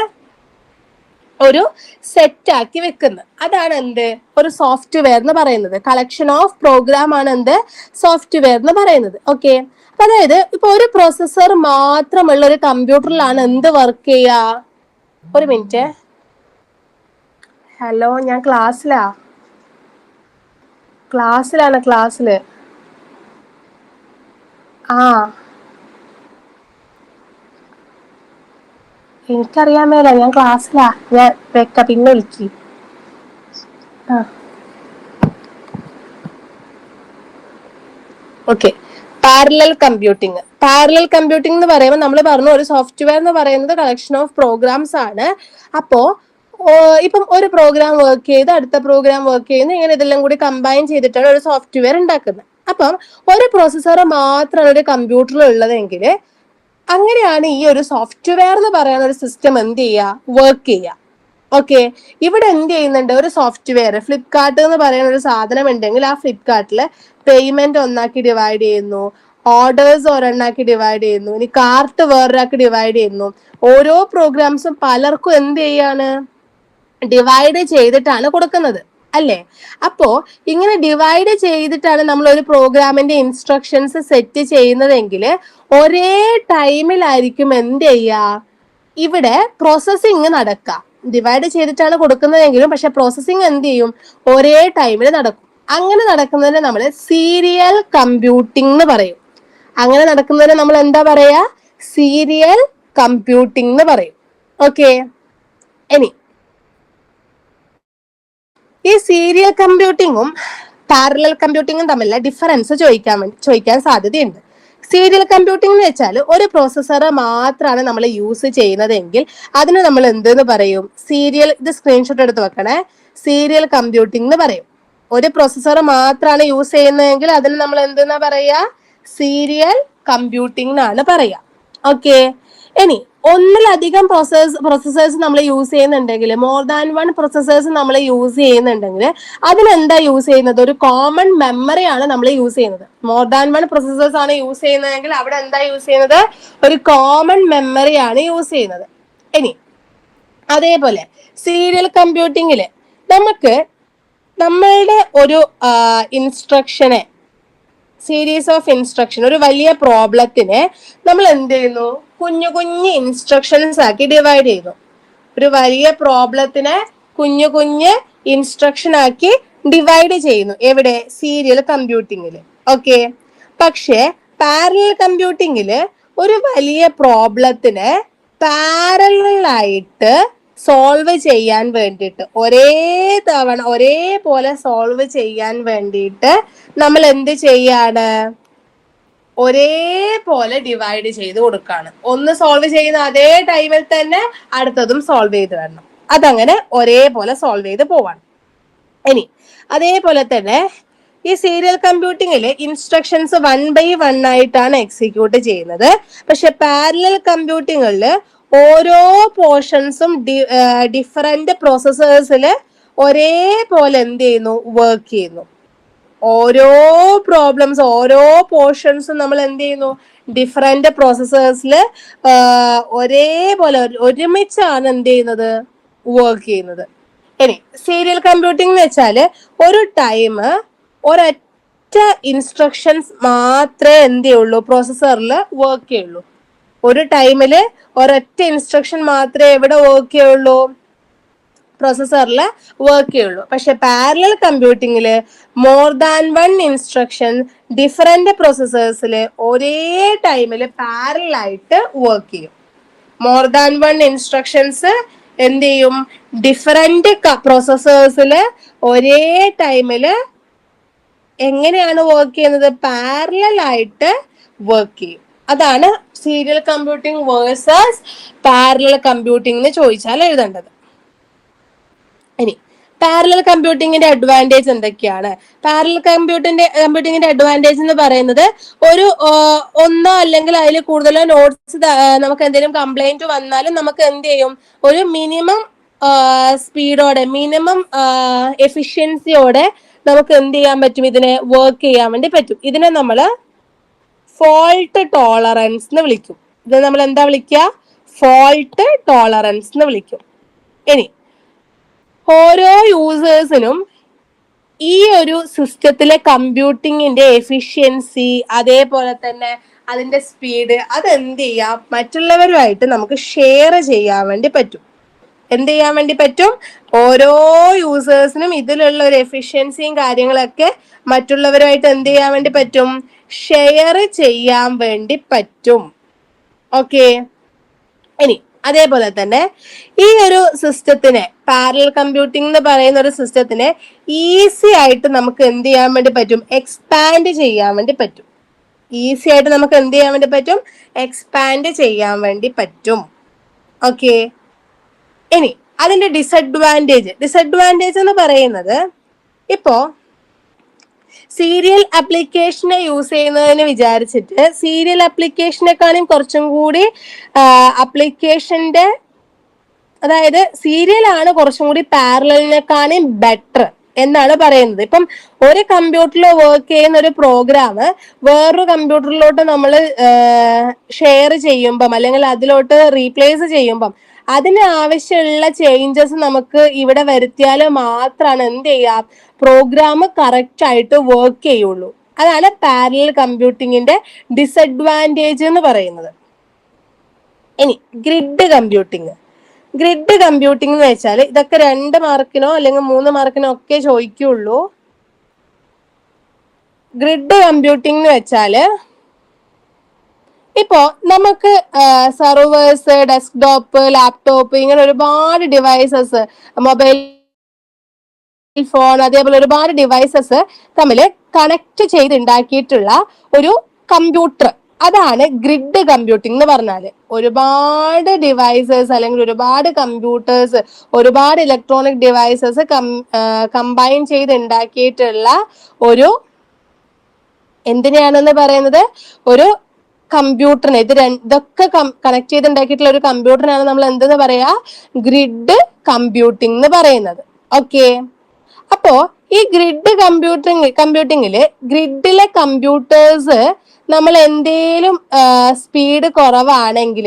ഒരു സെറ്റ് ആക്കി വെക്കുന്നത്. അതാണ് എന്ത് ഒരു സോഫ്റ്റ്വെയർ എന്ന് പറയുന്നത്. കളക്ഷൻ ഓഫ് പ്രോഗ്രാം ആണ് എന്ത് സോഫ്റ്റ്വെയർ എന്ന് പറയുന്നത്. ഓക്കെ. അതായത് ഇപ്പൊ ഒരു പ്രോസസ്സർ മാത്രമുള്ള ഒരു കമ്പ്യൂട്ടറിലാണ് എന്ത് വർക്ക് ചെയ്യുക. ഒരു മിനിറ്റ്, ഹലോ, ഞാൻ ക്ലാസ്സിലാണ്. ആ, എനിക്കറിയാൻ മേല, ഞാൻ ക്ലാസ്സിലാ. ഞാൻ വെക്ക, പിന്നെ വിളിക്ക്. ആ, okay. Parallel computing. Parallel computing എന്ന് പറയുമ്പോൾ നമ്മൾ പറഞ്ഞു ഒരു സോഫ്റ്റ്വെയർ എന്ന് പറയുന്നത് കളക്ഷൻ ഓഫ് പ്രോഗ്രാംസ് ആണ്. അപ്പോ ഇപ്പം ഒരു പ്രോഗ്രാം വർക്ക് ചെയ്ത് അടുത്ത പ്രോഗ്രാം വർക്ക് ചെയ്യുന്നു, ഇങ്ങനെ ഇതെല്ലാം കൂടി കമ്പൈൻ ചെയ്തിട്ടാണ് ഒരു സോഫ്റ്റ്വെയർ ഉണ്ടാക്കുന്നത്. അപ്പം ഒരു പ്രോസസ്സർ മാത്രമാണ് ഒരു കമ്പ്യൂട്ടറിൽ ഉള്ളതെങ്കിൽ അങ്ങനെയാണ് ഈ ഒരു സോഫ്റ്റ്വെയർ എന്ന് പറയുന്ന ഒരു സിസ്റ്റം എന്ത് ചെയ്യുക, വർക്ക് ചെയ്യുക. ഓക്കെ. ഇവിടെ എന്ത് ചെയ്യുന്നുണ്ട്, ഒരു സോഫ്റ്റ്വെയർ ഫ്ലിപ്കാർട്ട് എന്ന് പറയുന്ന ഒരു സാധനം ഉണ്ടെങ്കിൽ ആ ഫ്ലിപ്കാർട്ടില് പേയ്മെന്റ് ഒന്നാക്കി ഡിവൈഡ് ചെയ്യുന്നു, ഓർഡേഴ്സ് ഒരെണ്ണാക്കി ഡിവൈഡ് ചെയ്യുന്നു, ഇനി കാർട്ട് വേറൊരാൾക്ക് ഡിവൈഡ് ചെയ്യുന്നു. ഓരോ പ്രോഗ്രാംസും പലർക്കും എന്ത് ചെയ്യാണ്, ഡിവൈഡ് ചെയ്തിട്ടാണ് കൊടുക്കുന്നത്, അല്ലേ? അപ്പോ ഇങ്ങനെ ഡിവൈഡ് ചെയ്തിട്ടാണ് നമ്മൾ ഒരു പ്രോഗ്രാമിന്റെ ഇൻസ്ട്രക്ഷൻസ് സെറ്റ് ചെയ്യുന്നതെങ്കിൽ ഒരേ ടൈമിലായിരിക്കും എന്ത് ചെയ്യുക, ഇവിടെ പ്രോസസ്സിങ് നടക്കുക. ഡിവൈഡ് ചെയ്തിട്ടാണ് കൊടുക്കുന്നതെങ്കിലും പക്ഷെ പ്രോസസ്സിങ് എന്ത് ചെയ്യും, ഒരേ ടൈമിൽ നടക്കും. അങ്ങനെ നടക്കുന്നതിന് നമ്മൾ സീരിയൽ കമ്പ്യൂട്ടിംഗ് എന്ന് പറയും. അങ്ങനെ നടക്കുന്നതിന് നമ്മൾ എന്താ പറയാ, സീരിയൽ കമ്പ്യൂട്ടിംഗ് എന്ന് പറയും. ഓക്കെ. ഇനി ഈ സീരിയൽ കമ്പ്യൂട്ടിങ്ങും പാരലൽ കമ്പ്യൂട്ടിങ്ങും തമ്മിലുള്ള ഡിഫറൻസ് ചോദിക്കാൻ സാധ്യതയുണ്ട്. സീരിയൽ കമ്പ്യൂട്ടിംഗ് എന്ന് വെച്ചാൽ ഒരു പ്രോസസ്സർ മാത്രമാണ് നമ്മൾ യൂസ് ചെയ്യുന്നതെങ്കിൽ അതിന് നമ്മൾ എന്തെന്ന് പറയും, സീരിയൽ. ഇത് സ്ക്രീൻഷോട്ട് എടുത്ത് വെക്കണേ. സീരിയൽ കമ്പ്യൂട്ടിംഗ് എന്ന് പറയും. ഒരു പ്രോസസ്സർ മാത്രമാണ് യൂസ് ചെയ്യുന്നതെങ്കിൽ അതിന് നമ്മൾ എന്തെന്നാ പറയാ, സീരിയൽ കമ്പ്യൂട്ടിംഗ് എന്നാണ് പറയാ. ഓക്കെ. ഇനി ഒന്നിലധികം പ്രോസസ്സേഴ്സ് നമ്മൾ യൂസ് ചെയ്യുന്നുണ്ടെങ്കിൽ, മോർ ദാൻ വൺ പ്രോസസ്സേഴ്സ് നമ്മൾ യൂസ് ചെയ്യുന്നുണ്ടെങ്കിൽ അതിനെന്താ യൂസ് ചെയ്യുന്നത്, ഒരു കോമൺ മെമ്മറിയാണ് നമ്മൾ യൂസ് ചെയ്യുന്നത്. മോർ ദാൻ വൺ പ്രോസസ്സേഴ്സ് ആണ് യൂസ് ചെയ്യുന്നതെങ്കിൽ അവിടെ എന്താ യൂസ് ചെയ്യുന്നത്, ഒരു കോമൺ മെമ്മറിയാണ് യൂസ് ചെയ്യുന്നത്. ഇനി അതേപോലെ സീരിയൽ കമ്പ്യൂട്ടിങ്ങില് നമുക്ക് നമ്മളുടെ ഒരു ഇൻസ്ട്രക്ഷനെ, സീരീസ് ഓഫ് ഇൻസ്ട്രക്ഷൻ, ഒരു വലിയ പ്രോബ്ലത്തിനെ നമ്മൾ എന്ത് ചെയ്യുന്നു, കുഞ്ഞു കുഞ്ഞു ഇൻസ്ട്രക്ഷൻസ് ആക്കി ഡിവൈഡ് ചെയ്യുന്നു. ഒരു വലിയ പ്രോബ്ലത്തിനെ കുഞ്ഞു കുഞ്ഞ് ഇൻസ്ട്രക്ഷൻ ആക്കി ഡിവൈഡ് ചെയ്യുന്നു. എവിടെ, സീരിയൽ കമ്പ്യൂട്ടിങ്ങില്. ഓക്കെ. പക്ഷെ പാരലൽ കമ്പ്യൂട്ടിങ്ങില് ഒരു വലിയ പ്രോബ്ലത്തിനെ പാരലായിട്ട് സോൾവ് ചെയ്യാൻ വേണ്ടിയിട്ട്, ഒരേപോലെ സോൾവ് ചെയ്യാൻ വേണ്ടിയിട്ട് നമ്മൾ എന്ത് ചെയ്യാണ്, ഒരേപോലെ ഡിവൈഡ് ചെയ്ത് കൊടുക്കാണ്. ഒന്ന് സോൾവ് ചെയ്യുന്ന അതേ ടൈമിൽ തന്നെ അടുത്തതും സോൾവ് ചെയ്ത് വരണം. അതങ്ങനെ ഒരേപോലെ സോൾവ് ചെയ്ത് പോവാണ്. ഇനി അതേപോലെ തന്നെ ഈ സീരിയൽ കമ്പ്യൂട്ടിങ്ങിൽ ഇൻസ്ട്രക്ഷൻസ് 1 by 1 ആയിട്ടാണ് എക്സിക്യൂട്ട് ചെയ്യുന്നത്. പക്ഷെ പാരലൽ കമ്പ്യൂട്ടിങ്ങിൽ ഓരോ പോർഷൻസും ഡിഫറെന്റ് പ്രോസസ്സേഴ്സിൽ ഒരേപോലെ എന്ത് ചെയ്യുന്നു, വർക്ക് ചെയ്യുന്നു. ഓരോ പ്രോബ്ലംസ്, ഓരോ പോർഷൻസും നമ്മൾ എന്ത് ചെയ്യുന്നു, ഡിഫറെന്റ് പ്രോസസ്സേഴ്സിൽ ഒരേപോലെ ഒരുമിച്ചാണ് എന്ത് ചെയ്യുന്നത്, വർക്ക് ചെയ്യുന്നത്. ഇനി സീരിയൽ കമ്പ്യൂട്ടിംഗ് എന്ന് വെച്ചാല് ഒരു ടൈം ഒരൊറ്റ ഇൻസ്ട്രക്ഷൻസ് മാത്രമേ എന്ത് ചെയ്യുള്ളൂ പ്രോസസ്സറിൽ വർക്ക് ചെയ്യുള്ളൂ. ഒരു ടൈമില് ഒരൊറ്റ ഇൻസ്ട്രക്ഷൻ മാത്രമേ എവിടെ വർക്ക് ചെയ്യുള്ളൂ, പ്രോസസ്സറിൽ വർക്ക് ചെയ്യുള്ളൂ. പക്ഷെ പാരലൽ കമ്പ്യൂട്ടിങ്ങില് more than one instruction different പ്രോസസ്സേഴ്സിൽ ഒരേ ടൈമിൽ പാരലായിട്ട് വർക്ക് ചെയ്യും. മോർ ദാൻ വൺ ഇൻസ്ട്രക്ഷൻസ് എന്ത് ചെയ്യും, ഡിഫറെന്റ് പ്രോസസ്സേഴ്സിൽ ഒരേ ടൈമില് എങ്ങനെയാണ് വർക്ക് ചെയ്യുന്നത്, പാരലൽ ആയിട്ട് വർക്ക് ചെയ്യും. അതാണ് serial computing versus parallel computing എന്ന് ചോദിച്ചാൽ എഴുതേണ്ടത്. ഇനി പാരലൽ കമ്പ്യൂട്ടിങ്ങിന്റെ അഡ്വാൻറ്റേജ് എന്തൊക്കെയാണ്? പാരലൽ കമ്പ്യൂട്ടിങ്ങിന്റെ അഡ്വാൻറ്റേജ് എന്ന് പറയുന്നത് ഒരു ഒന്നോ അല്ലെങ്കിൽ അതിൽ കൂടുതലോ നോട്ട്സ് നമുക്ക് എന്തെങ്കിലും കംപ്ലൈന്റ് വന്നാലും നമുക്ക് എന്ത് ചെയ്യും, ഒരു മിനിമം സ്പീഡോടെ മിനിമം എഫിഷ്യൻസിയോടെ നമുക്ക് എന്ത് ചെയ്യാൻ പറ്റും, ഇതിനെ വർക്ക് ചെയ്യാൻ വേണ്ടി പറ്റും. ഇതിനെ നമ്മൾ ഫോൾട്ട് ടോളറൻസ് എന്ന് വിളിക്കും. ഇത് നമ്മൾ എന്താ വിളിക്കുക, ഫോൾട്ട് ടോളറൻസ് എന്ന് വിളിക്കും. ഇനി ഓരോ യൂസേഴ്സിനും ഈ ഒരു സിസ്റ്റത്തിലെ കമ്പ്യൂട്ടിങ്ങിന്റെ എഫിഷ്യൻസി അതേപോലെ തന്നെ അതിന്റെ സ്പീഡ് അതെന്ത് ചെയ്യാം, മറ്റുള്ളവരുമായിട്ട് നമുക്ക് ഷെയർ ചെയ്യാൻ വേണ്ടി പറ്റും. എന്ത് ചെയ്യാൻ വേണ്ടി പറ്റും, ഓരോ യൂസേഴ്സിനും ഇതിലുള്ള ഒരു എഫിഷ്യൻസിയും കാര്യങ്ങളൊക്കെ മറ്റുള്ളവരുമായിട്ട് എന്ത് ചെയ്യാൻ വേണ്ടി പറ്റും, ഷെയർ ചെയ്യാൻ വേണ്ടി പറ്റും. ഓക്കെ. ഇനി അതേപോലെ തന്നെ ഈ ഒരു സിസ്റ്റത്തിനെ, പാരലൽ കമ്പ്യൂട്ടിംഗ് എന്ന് പറയുന്ന ഒരു സിസ്റ്റത്തിനെ ഈസി ആയിട്ട് നമുക്ക് എന്ത് ചെയ്യാൻ വേണ്ടി പറ്റും, എക്സ്പാൻഡ് ചെയ്യാൻ വേണ്ടി പറ്റും. ഈസി ആയിട്ട് നമുക്ക് എന്ത് ചെയ്യാൻ വേണ്ടി പറ്റും, എക്സ്പാൻഡ് ചെയ്യാൻ വേണ്ടി പറ്റും. ഓക്കെ. ഇനി അതിന്റെ ഡിസഡ്വാൻറ്റേജ് എന്ന് പറയുന്നത്, ഇപ്പോ സീരിയൽ ആപ്ലിക്കേഷനെ യൂസ് ചെയ്യുന്നതിന് വിചാരിച്ചിട്ട് സീരിയൽ ആപ്ലിക്കേഷനെക്കാളും കുറച്ചും കൂടി ആപ്ലിക്കേഷന്റെ, അതായത് സീരിയൽ ആണ് കുറച്ചും കൂടി പാരലലിനെക്കാളും ബെറ്റർ എന്നാണ് പറയുന്നത്. ഇപ്പം ഒരു കമ്പ്യൂട്ടറിൽ വർക്ക് ചെയ്യുന്ന ഒരു പ്രോഗ്രാം വേറൊരു കമ്പ്യൂട്ടറിലോട്ട് നമ്മൾ ഷെയർ ചെയ്യുമ്പം അല്ലെങ്കിൽ അതിലോട്ട് റീപ്ലേസ് ചെയ്യുമ്പം അതിന് ആവശ്യമുള്ള ചേഞ്ചസ് നമുക്ക് ഇവിടെ വരുത്തിയാൽ മാത്രമാണ് എന്ത് ചെയ്യാം, പ്രോഗ്രാം കറക്റ്റ് ആയിട്ട് വർക്ക് ചെയ്യുള്ളൂ. അതാണ് പാരലൽ കമ്പ്യൂട്ടിങ്ങിന്റെ ഡിസഡ്വാൻറ്റേജ് എന്ന് പറയുന്നത്. ഇനി ഗ്രിഡ് കമ്പ്യൂട്ടിങ് എന്ന് വെച്ചാൽ ഇതൊക്കെ 2 മാർക്കിനോ അല്ലെങ്കിൽ 3 മാർക്കിനോ ഒക്കെ ചോദിക്കുള്ളൂ. ഗ്രിഡ് കമ്പ്യൂട്ടിംഗ് എന്ന് വെച്ചാല് ഇപ്പോ നമുക്ക് സെർവേഴ്സ്, ഡെസ്ക്ടോപ്പ്, ലാപ്ടോപ്പ് ഇങ്ങനെ ഒരുപാട് ഡിവൈസസ്, മൊബൈൽ ഫോൺ അതേപോലെ ഒരുപാട് ഡിവൈസസ് തമ്മിൽ കണക്ട് ചെയ്ത് ഉണ്ടാക്കിയിട്ടുള്ള ഒരു കമ്പ്യൂട്ടർ, അതാണ് ഗ്രിഡ് കമ്പ്യൂട്ടിംഗ് എന്ന് പറഞ്ഞാല്. ഒരുപാട് ഡിവൈസസ് അല്ലെങ്കിൽ ഒരുപാട് കമ്പ്യൂട്ടേഴ്സ്, ഒരുപാട് ഇലക്ട്രോണിക് ഡിവൈസസ് കമ്പൈൻ ചെയ്ത് ഉണ്ടാക്കിയിട്ടുള്ള ഒരു എന്തിനാണെന്ന് പറയുന്നത്, ഒരു കമ്പ്യൂട്ടറിനെ, ഇതൊക്കെ കണക്ട് ചെയ്ത് ഉണ്ടാക്കിയിട്ടുള്ള ഒരു കമ്പ്യൂട്ടറിനാണ് നമ്മൾ എന്തെന്ന് പറയാ, ഗ്രിഡ് കമ്പ്യൂട്ടിംഗ് എന്ന് പറയുന്നത്. ഓക്കെ. അപ്പോ ഈ ഗ്രിഡ് കമ്പ്യൂട്ടിങ്ങില് ഗ്രിഡിലെ കമ്പ്യൂട്ടേഴ്സ് നമ്മൾ എന്തേലും സ്പീഡ് കുറവാണെങ്കിൽ,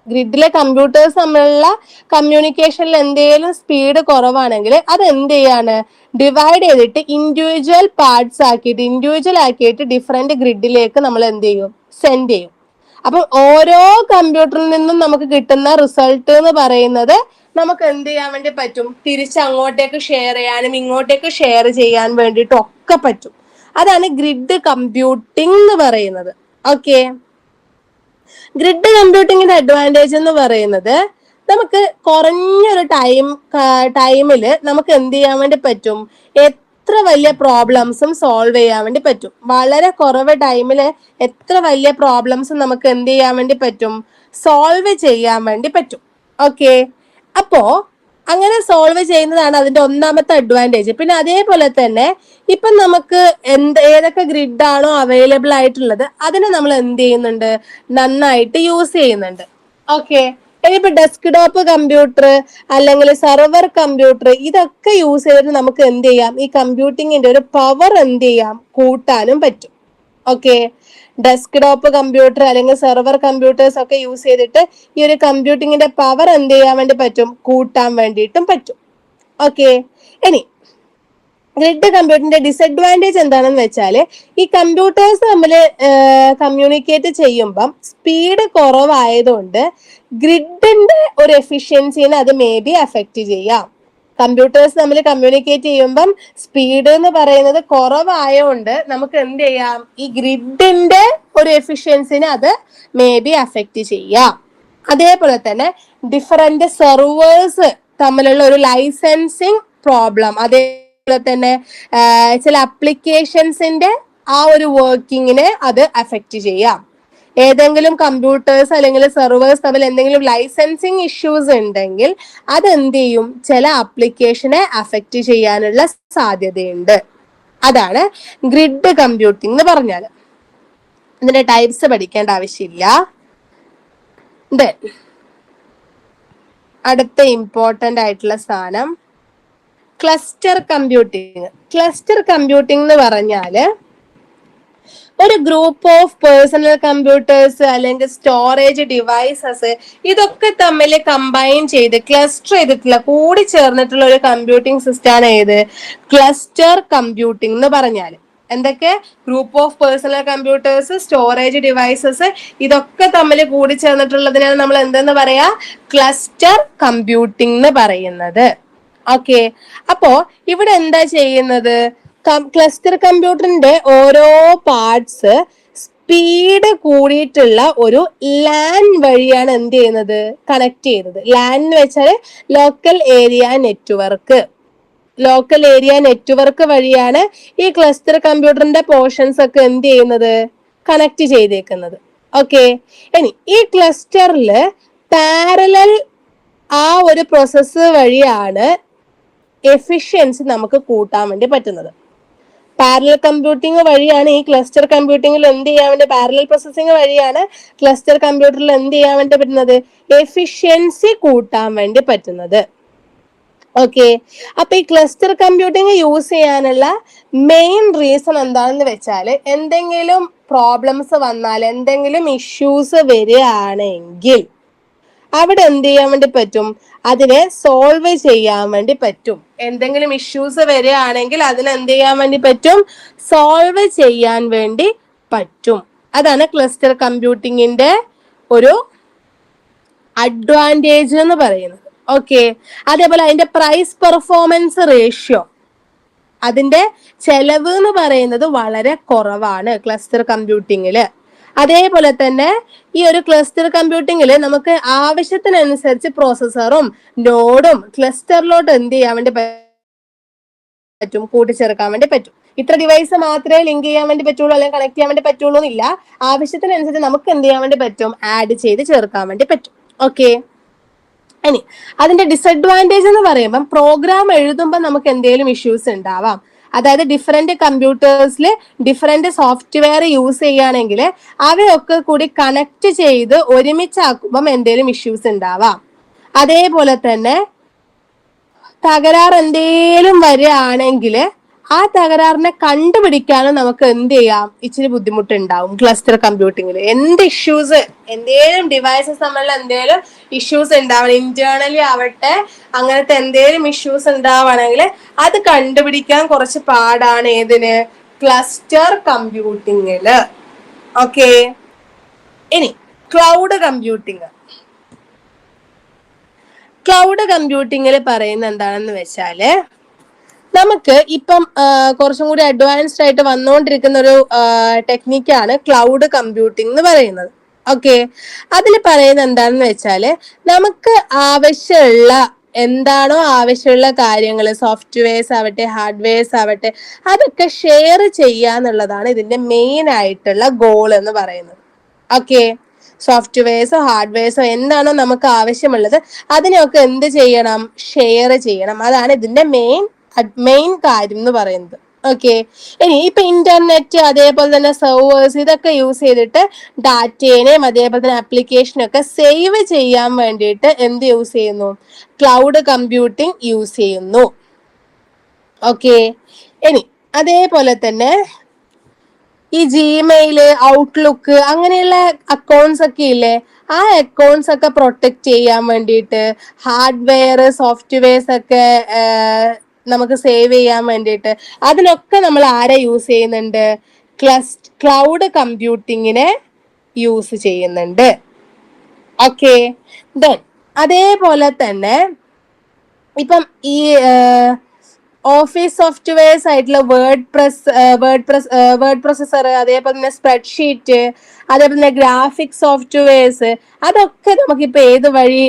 ഗ്രിഡിലെ കമ്പ്യൂട്ടേഴ്സ് തമ്മിലുള്ള കമ്മ്യൂണിക്കേഷനിൽ എന്തേലും സ്പീഡ് കുറവാണെങ്കിൽ അത് എന്ത് ചെയ്യാണ്, ഡിവൈഡ് ചെയ്തിട്ട് ഇൻഡിവിജ്വൽ പാർട്സ് ആക്കിയിട്ട് ഡിഫറെന്റ് ഗ്രിഡിലേക്ക് നമ്മൾ എന്ത് ചെയ്യും, സെൻഡ് ചെയ്യും. അപ്പം ഓരോ കമ്പ്യൂട്ടറിൽ നിന്നും നമുക്ക് കിട്ടുന്ന റിസൾട്ട് എന്ന് പറയുന്നത് നമുക്ക് എന്ത് ചെയ്യാൻ വേണ്ടി പറ്റും, തിരിച്ച് അങ്ങോട്ടേക്ക് ഷെയർ ചെയ്യാനും ഇങ്ങോട്ടേക്ക് ഷെയർ ചെയ്യാൻ വേണ്ടിയിട്ടും ഒക്കെ പറ്റും. അതാണ് ഗ്രിഡ് കമ്പ്യൂട്ടിംഗ് എന്ന് പറയുന്നത്. ഓക്കെ. ഗ്രിഡ് കമ്പ്യൂട്ടിങ്ങിന്റെ അഡ്വാൻറ്റേജ് എന്ന് പറയുന്നത് നമുക്ക് കുറഞ്ഞൊരു ടൈമില് നമുക്ക് എന്ത് ചെയ്യാൻ വേണ്ടി പറ്റും, എത്ര വലിയ പ്രോബ്ലംസും സോൾവ് ചെയ്യാൻ വേണ്ടി പറ്റും. വളരെ കുറവ് ടൈമില് എത്ര വലിയ പ്രോബ്ലംസും നമുക്ക് എന്ത് ചെയ്യാൻ വേണ്ടി പറ്റും, സോൾവ് ചെയ്യാൻ വേണ്ടി പറ്റും. ഓക്കെ. അപ്പോ അങ്ങനെ സോൾവ് ചെയ്യുന്നതാണ് അതിന്റെ ഒന്നാമത്തെ അഡ്വാൻറ്റേജ്. പിന്നെ അതേപോലെ തന്നെ ഇപ്പം നമുക്ക് ഏതൊക്കെ ഗ്രിഡ് ആണോ അവൈലബിൾ ആയിട്ടുള്ളത് അതിനെ നമ്മൾ എന്ത് ചെയ്യുന്നുണ്ട്, നന്നായിട്ട് യൂസ് ചെയ്യുന്നുണ്ട്. ഓക്കെ. ഇനിയിപ്പോ ഡെസ്ക്ടോപ്പ് കമ്പ്യൂട്ടർ അല്ലെങ്കിൽ സെർവർ കമ്പ്യൂട്ടർ ഇതൊക്കെ യൂസ് ചെയ്തിട്ട് നമുക്ക് എന്ത് ചെയ്യാം, ഈ കമ്പ്യൂട്ടിങ്ങിന്റെ ഒരു പവർ എന്ത് ചെയ്യാം, കൂട്ടാനും പറ്റും. ഓക്കെ. ഡെസ്ക്ടോപ്പ് കമ്പ്യൂട്ടർ അല്ലെങ്കിൽ സെർവർ കമ്പ്യൂട്ടേഴ്സ് ഒക്കെ യൂസ് ചെയ്തിട്ട് ഈ ഒരു കമ്പ്യൂട്ടിങ്ങിന്റെ പവർ എന്ത് ചെയ്യാൻ വേണ്ടി പറ്റും, കൂട്ടാൻ വേണ്ടിയിട്ടും പറ്റും. ഓക്കെ. ഇനി ഗ്രിഡ് കമ്പ്യൂട്ടറിന്റെ ഡിസഡ്വാൻറ്റേജ് എന്താണെന്ന് വെച്ചാൽ ഈ കമ്പ്യൂട്ടേഴ്സ് തമ്മിൽ കമ്മ്യൂണിക്കേറ്റ് ചെയ്യുമ്പം സ്പീഡ് കുറവായതുകൊണ്ട് ഗ്രിഡിന്റെ ഒരു എഫിഷ്യൻസിനെ അത് മേ ബി അഫക്റ്റ് ചെയ്യാം. കമ്പ്യൂട്ടേഴ്സ് തമ്മിൽ കമ്മ്യൂണിക്കേറ്റ് ചെയ്യുമ്പം സ്പീഡ് എന്ന് പറയുന്നത് കുറവായതുകൊണ്ട് നമുക്ക് എന്ത് ചെയ്യാം, ഈ ഗ്രിഡിന്റെ ഒരു എഫിഷ്യൻസിനെ അത് മേ ബി അഫക്റ്റ് ചെയ്യാം. അതേപോലെ തന്നെ ഡിഫറെന്റ് സെർവേഴ്സ് തമ്മിലുള്ള ഒരു ലൈസൻസിങ് പ്രോബ്ലം, അതേപോലെ തന്നെ ചില അപ്ലിക്കേഷൻസിന്റെ ആ ഒരു വർക്കിങ്ങിനെ അത് അഫക്റ്റ് ചെയ്യാം. ഏതെങ്കിലും കമ്പ്യൂട്ടേഴ്സ് അല്ലെങ്കിൽ സെർവേഴ്സ് തമ്മിൽ എന്തെങ്കിലും ലൈസൻസിങ് ഇഷ്യൂസ് ഉണ്ടെങ്കിൽ അത് എന്ത് ചെയ്യും, ചില ആപ്ലിക്കേഷനെ അഫക്റ്റ് ചെയ്യാനുള്ള സാധ്യതയുണ്ട്. അതാണ് ഗ്രിഡ് കമ്പ്യൂട്ടിംഗ് എന്ന് പറഞ്ഞാൽ. ഇതിന്റെ ടൈപ്സ് പഠിക്കേണ്ട ആവശ്യമില്ല. അടുത്ത ഇമ്പോർട്ടന്റ് ആയിട്ടുള്ള സാധനം ക്ലസ്റ്റർ കമ്പ്യൂട്ടിംഗ്. ക്ലസ്റ്റർ കമ്പ്യൂട്ടിംഗ് എന്ന് പറഞ്ഞാല് ഒരു ഗ്രൂപ്പ് ഓഫ് പേഴ്സണൽ കമ്പ്യൂട്ടേഴ്സ് അല്ലെങ്കിൽ സ്റ്റോറേജ് ഡിവൈസസ് ഇതൊക്കെ തമ്മിൽ കമ്പൈൻ ചെയ്ത് ക്ലസ്റ്റർ ചെയ്തിട്ടുള്ള കൂടി ചേർന്നിട്ടുള്ള ഒരു കമ്പ്യൂട്ടിംഗ് സിസ്റ്റം ആണ് ഏത്, ക്ലസ്റ്റർ കമ്പ്യൂട്ടിംഗ് എന്ന് പറഞ്ഞാൽ. എന്തൊക്കെ, group of personal computers, storage devices ഇതൊക്കെ തമ്മിൽ കൂടി ചേർന്നിട്ടുള്ളതിനാണ് നമ്മൾ എന്തെന്ന് പറയാ, ക്ലസ്റ്റർ കമ്പ്യൂട്ടിംഗ് എന്ന് പറയുന്നത്. ഓക്കെ. അപ്പോ ഇവിടെ എന്താ ചെയ്യുന്നത്, ക്ലസ്റ്റർ കമ്പ്യൂട്ടറിന്റെ ഓരോ പാർട്സ് സ്പീഡ് കൂടിയിട്ടുള്ള ഒരു ലാൻ വഴിയാണ് എന്ത് ചെയ്യുന്നത്, കണക്ട് ചെയ്യുന്നത്. ലാൻ എന്ന് വെച്ചാൽ local area network. Local area network വഴിയാണ് ഈ ക്ലസ്റ്റർ കമ്പ്യൂട്ടറിന്റെ പോർഷൻസ് ഒക്കെ എന്ത് ചെയ്യുന്നത്, കണക്ട് ചെയ്തേക്കുന്നത്. ഓക്കെ. ഇനി ഈ ക്ലസ്റ്ററിൽ പാരലൽ ആ ഒരു പ്രോസസ്സ് വഴിയാണ് എഫിഷ്യൻസി നമുക്ക് കൂട്ടാൻ വേണ്ടി പറ്റുന്നത്. പാരലൽ കമ്പ്യൂട്ടിംഗ് വഴിയാണ് ഈ ക്ലസ്റ്റർ കമ്പ്യൂട്ടിംഗിൽ എന്ത് ചെയ്യാൻ വേണ്ടി, പാരലൽ പ്രോസസ്സിംഗ് വഴിയാണ് ക്ലസ്റ്റർ കമ്പ്യൂട്ടറിൽ എന്ത് ചെയ്യാൻ വേണ്ടി പറ്റുന്നത്, എഫിഷ്യൻസി കൂട്ടാൻ വേണ്ടി പറ്റുന്നത്. ഓക്കെ. അപ്പൊ ഈ ക്ലസ്റ്റർ കമ്പ്യൂട്ടിംഗ് യൂസ് ചെയ്യാനുള്ള മെയിൻ റീസൺ എന്താണെന്ന് വെച്ചാൽ എന്തെങ്കിലും പ്രോബ്ലംസ് വന്നാൽ, എന്തെങ്കിലും ഇഷ്യൂസ് വരികയാണെങ്കിൽ അവിടെ എന്ത് ചെയ്യാൻ വേണ്ടി പറ്റും, അതിനെ സോൾവ് ചെയ്യാൻ വേണ്ടി പറ്റും. എന്തെങ്കിലും ഇഷ്യൂസ് വരികയാണെങ്കിൽ അതിനെ എന്ത് ചെയ്യാൻ വേണ്ടി പറ്റും, സോൾവ് ചെയ്യാൻ വേണ്ടി പറ്റും. അതാണ് ക്ലസ്റ്റർ കമ്പ്യൂട്ടിങ്ങിന്റെ ഒരു അഡ്വാൻറ്റേജ് എന്ന് പറയുന്നത്. ഓക്കെ. അതേപോലെ അതിന്റെ പ്രൈസ് പെർഫോമൻസ് റേഷ്യോ, അതിന്റെ ചെലവ് എന്ന് പറയുന്നത് വളരെ കുറവാണ് ക്ലസ്റ്റർ കമ്പ്യൂട്ടിങ്ങില്. അതേപോലെ തന്നെ ഈ ഒരു ക്ലസ്റ്റർ കമ്പ്യൂട്ടിങ്ങിൽ നമുക്ക് ആവശ്യത്തിനനുസരിച്ച് പ്രോസസ്സറും നോഡും ക്ലസ്റ്ററിലോട്ട് എന്ത് ചെയ്യാൻ വേണ്ടി പറ്റും, കൂട്ടിച്ചേർക്കാൻ വേണ്ടി പറ്റും. ഇത്ര ഡിവൈസ് മാത്രമേ ലിങ്ക് ചെയ്യാൻ വേണ്ടി പറ്റുള്ളൂ അല്ലെങ്കിൽ കണക്ട് ചെയ്യാൻ വേണ്ടി പറ്റുള്ളൂ എന്നില്ല. ആവശ്യത്തിനനുസരിച്ച് നമുക്ക് എന്ത് ചെയ്യാൻ വേണ്ടി പറ്റും, ആഡ് ചെയ്ത് ചേർക്കാൻ വേണ്ടി പറ്റും. ഓക്കെ. ഇനി അതിന്റെ ഡിസഡ്വാൻറ്റേജ് എന്ന് പറയുമ്പോൾ പ്രോഗ്രാം എഴുതുമ്പോൾ നമുക്ക് എന്തെങ്കിലും ഇഷ്യൂസ് ഉണ്ടാവാം. അതായത് ഡിഫറെന്റ് കമ്പ്യൂട്ടേഴ്സിൽ ഡിഫറെന്റ് സോഫ്റ്റ്വെയർ യൂസ് ചെയ്യുകയാണെങ്കിൽ അവയൊക്കെ കൂടി കണക്ട് ചെയ്ത് ഒരുമിച്ചാക്കുമ്പം എന്തെങ്കിലും ഇഷ്യൂസ് ഉണ്ടാവാം. അതേപോലെ തന്നെ തകരാറ് എന്തേലും വരികയാണെങ്കിൽ ആ തകരാറിനെ കണ്ടുപിടിക്കാനും നമുക്ക് എന്ത് ചെയ്യാം, ഇച്ചിരി ബുദ്ധിമുട്ടുണ്ടാവും ക്ലസ്റ്റർ കമ്പ്യൂട്ടിങ്ങിൽ. എന്ത് ഇഷ്യൂസ്, എന്തേലും ഡിവൈസസ് തമ്മിലുള്ള എന്തേലും ഇഷ്യൂസ് ഉണ്ടാവണം, ഇന്റേണലി ആവട്ടെ, അങ്ങനത്തെ എന്തേലും ഇഷ്യൂസ് ഉണ്ടാവുകയാണെങ്കിൽ അത് കണ്ടുപിടിക്കാൻ കുറച്ച് പാടാണ് ഏതിന്, ക്ലസ്റ്റർ കമ്പ്യൂട്ടിങ്ങില്. ഓക്കെ. ഇനി ക്ലൗഡ് കമ്പ്യൂട്ടിങ്. ക്ലൗഡ് കമ്പ്യൂട്ടിങ്ങിൽ പറയുന്നത് എന്താണെന്ന് വെച്ചാല് നമുക്ക് ഇപ്പം കുറച്ചും കൂടി അഡ്വാൻസ്ഡ് ആയിട്ട് വന്നുകൊണ്ടിരിക്കുന്ന ഒരു ടെക്നിക്കാണ് ക്ലൗഡ് കമ്പ്യൂട്ടിംഗ് എന്ന് പറയുന്നത്. ഓക്കെ. അതിൽ പറയുന്നത് എന്താണെന്ന് വെച്ചാല് നമുക്ക് ആവശ്യമുള്ള എന്താണോ ആവശ്യമുള്ള കാര്യങ്ങൾ, സോഫ്റ്റ്വെയർസ് ആവട്ടെ ഹാർഡ്വെയർസ് ആവട്ടെ, അതൊക്കെ ഷെയർ ചെയ്യാന്നുള്ളതാണ് ഇതിന്റെ മെയിൻ ആയിട്ടുള്ള ഗോൾ എന്ന് പറയുന്നത്. ഓക്കെ. സോഫ്റ്റ്വെയർസോ ഹാർഡ്വെയർസോ എന്താണോ നമുക്ക് ആവശ്യമുള്ളത് അതിനെയൊക്കെ എന്ത് ചെയ്യണം, ഷെയർ ചെയ്യണം. അതാണ് ഇതിന്റെ മെയിൻ കാര്യം എന്ന് പറയുന്നത്. ഓക്കെ. ഇനി ഇപ്പൊ ഇന്റർനെറ്റ് അതേപോലെ തന്നെ സെർവേഴ്സ് ഇതൊക്കെ യൂസ് ചെയ്തിട്ട് ഡാറ്റേനെയും അതേപോലെ തന്നെ ആപ്ലിക്കേഷനൊക്കെ സേവ് ചെയ്യാൻ വേണ്ടിയിട്ട് എന്ത് യൂസ് ചെയ്യുന്നു, ക്ലൗഡ് കമ്പ്യൂട്ടിംഗ് യൂസ് ചെയ്യുന്നു. ഓക്കെ. ഇനി അതേപോലെ തന്നെ ഈ ജിമെയില്, ഔട്ട്ലുക്ക് അങ്ങനെയുള്ള അക്കൗണ്ട്സ് ഒക്കെ ഇല്ലേ, ആ അക്കൗണ്ട്സ് ഒക്കെ പ്രൊട്ടക്ട് ചെയ്യാൻ വേണ്ടിയിട്ട് ഹാർഡ്വെയർ സോഫ്റ്റ്വെയർസ് ഒക്കെ നമുക്ക് സേവ് ചെയ്യാൻ വേണ്ടിയിട്ട് അതിനൊക്കെ നമ്മൾ ആരെ യൂസ് ചെയ്യുന്നുണ്ട്? ക്ലൗഡ് കമ്പ്യൂട്ടിങ്ങിനെ യൂസ് ചെയ്യുന്നുണ്ട്. ഓക്കെ, ദെൻ അതേപോലെ തന്നെ ഇപ്പം ഈ ഓഫീസ് സോഫ്റ്റ്വെയർസ് ആയിട്ടുള്ള വേർഡ് പ്രൊസസർ, അതേപോലെ തന്നെ സ്പ്രെഡ്ഷീറ്റ്, അതേപോലെ തന്നെ ഗ്രാഫിക് സോഫ്റ്റ്വെയർസ്, അതൊക്കെ നമുക്കിപ്പോൾ ഏത് വഴി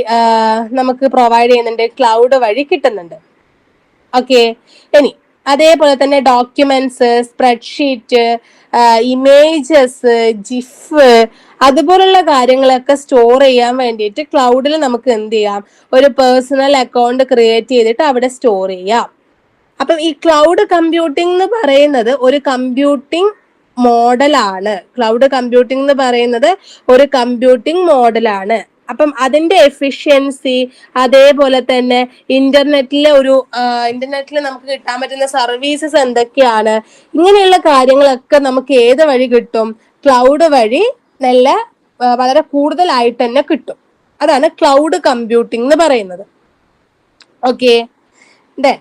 നമുക്ക് പ്രൊവൈഡ് ചെയ്യുന്നുണ്ട്? ക്ലൗഡ് വഴി കിട്ടുന്നുണ്ട്. ഓക്കെ, ഇനി അതേപോലെ തന്നെ ഡോക്യുമെന്റ്സ്, സ്പ്രെഡ്ഷീറ്റ്, ഇമേജസ്, ജിഫ്, അതുപോലുള്ള കാര്യങ്ങളൊക്കെ സ്റ്റോർ ചെയ്യാൻ വേണ്ടിയിട്ട് ക്ലൗഡിൽ നമുക്ക് എന്ത് ചെയ്യാം? ഒരു പേഴ്സണൽ അക്കൗണ്ട് ക്രിയേറ്റ് ചെയ്തിട്ട് അവിടെ സ്റ്റോർ ചെയ്യാം. അപ്പം ഈ ക്ലൗഡ് കമ്പ്യൂട്ടിംഗ് എന്ന് പറയുന്നത് ഒരു കമ്പ്യൂട്ടിംഗ് മോഡലാണ്. ക്ലൗഡ് കമ്പ്യൂട്ടിംഗ് എന്ന് പറയുന്നത് ഒരു കമ്പ്യൂട്ടിംഗ് മോഡലാണ്. അപ്പം അതിന്റെ എഫിഷ്യൻസി, അതേപോലെ തന്നെ ഇന്റർനെറ്റിൽ നമുക്ക് കിട്ടാൻ പറ്റുന്ന സർവീസസ് എന്തൊക്കെയാണ്, ഇങ്ങനെയുള്ള കാര്യങ്ങളൊക്കെ നമുക്ക് ഏത് വഴി കിട്ടും? ക്ലൗഡ് വഴി വളരെ കൂടുതലായിട്ട് തന്നെ കിട്ടും. അതാണ് ക്ലൗഡ് കമ്പ്യൂട്ടിംഗ് എന്ന് പറയുന്നത്. ഓക്കെ, ദെൻ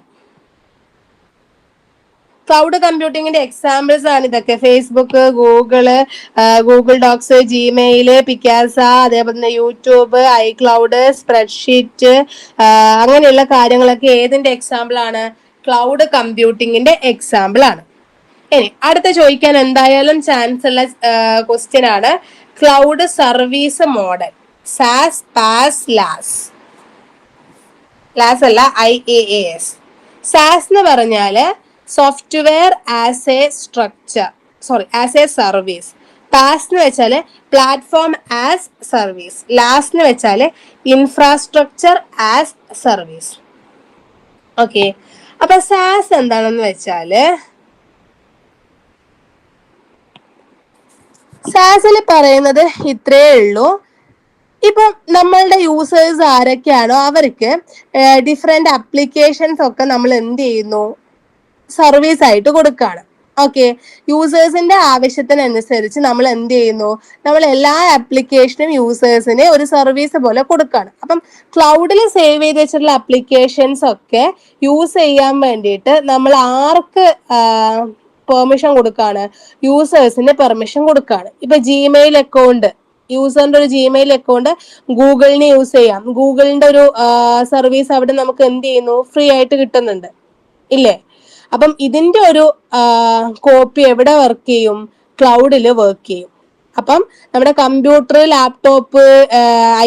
ക്ലൗഡ് കമ്പ്യൂട്ടിങ്ങിന്റെ എക്സാമ്പിൾസ് ആണ് ഇതൊക്കെ. ഫേസ്ബുക്ക്, ഗൂഗിൾ ഡോക്സ്, ജിമെയിൽ, പിക്കാസ, അതേപോലെ തന്നെ യൂട്യൂബ്, ഐക്ലൗഡ്, സ്പ്രെഡ്ഷീറ്റ്, അങ്ങനെയുള്ള കാര്യങ്ങളൊക്കെ ഏതിന്റെ എക്സാമ്പിൾ ആണ്? ക്ലൗഡ് കമ്പ്യൂട്ടിങ്ങിന്റെ എക്സാമ്പിൾ ആണ്. ഇനി അടുത്ത ചോദിക്കാൻ എന്തായാലും ചാൻസ് ഉള്ള ക്വസ്റ്റ്യൻ ആണ് ക്ലൗഡ് സർവീസ് മോഡൽ. സാസ്, പാസ്, ലാസ്. ലാസ് അല്ല, IaaS. സാസ് എന്ന് പറഞ്ഞാല് software as A structure, as a service. Pass എന്ന് വെച്ചാല് പ്ലാറ്റ്ഫോം ആസ് സർവീസ്. ലാസ് എന്ന് വെച്ചാല് ഇൻഫ്രാസ്ട്രക്ചർ ആസ് സർവീസ്. ഓക്കെ, അപ്പൊ സാസ് എന്താണെന്ന് വെച്ചാല് സാസിൽ പറയുന്നത് ഇത്രയേ ഉള്ളൂ. ഇപ്പം നമ്മളുടെ യൂസേഴ്സ് ആരൊക്കെയാണോ അവർക്ക് ഡിഫറെന്റ് ആപ്ലിക്കേഷൻസ് ഒക്കെ നമ്മൾ എന്ത് ചെയ്യുന്നു? സർവീസ് ആയിട്ട് കൊടുക്കുകയാണ്. ഓക്കെ, യൂസേഴ്സിന്റെ ആവശ്യത്തിനനുസരിച്ച് നമ്മൾ എന്ത് ചെയ്യുന്നു? നമ്മൾ എല്ലാ ആപ്ലിക്കേഷനും യൂസേഴ്സിന് ഒരു സർവീസ് പോലെ കൊടുക്കുകയാണ്. അപ്പം ക്ലൗഡിൽ സേവ് ചെയ്ത് വെച്ചിട്ടുള്ള ആപ്ലിക്കേഷൻസ് ഒക്കെ യൂസ് ചെയ്യാൻ വേണ്ടിയിട്ട് നമ്മൾ ആർക്ക് പെർമിഷൻ കൊടുക്കുകയാണ്? യൂസേഴ്സിന് പെർമിഷൻ കൊടുക്കുകയാണ്. ഇപ്പൊ ജിമെയിൽ അക്കൗണ്ട്, യൂസറിന്റെ ഒരു ജിമെയിൽ അക്കൗണ്ട് ഗൂഗിളിന് യൂസ് ചെയ്യാം. ഗൂഗിളിന്റെ ഒരു സർവീസ് അവിടെ നമുക്ക് എന്ത് ചെയ്യുന്നു? ഫ്രീ ആയിട്ട് കിട്ടുന്നുണ്ട്, ഇല്ലേ? അപ്പം ഇതിന്റെ ഒരു കോപ്പി എവിടെ വർക്ക് ചെയ്യും? ക്ലൗഡിൽ വർക്ക് ചെയ്യും. അപ്പം നമ്മുടെ കമ്പ്യൂട്ടർ, ലാപ്ടോപ്പ്,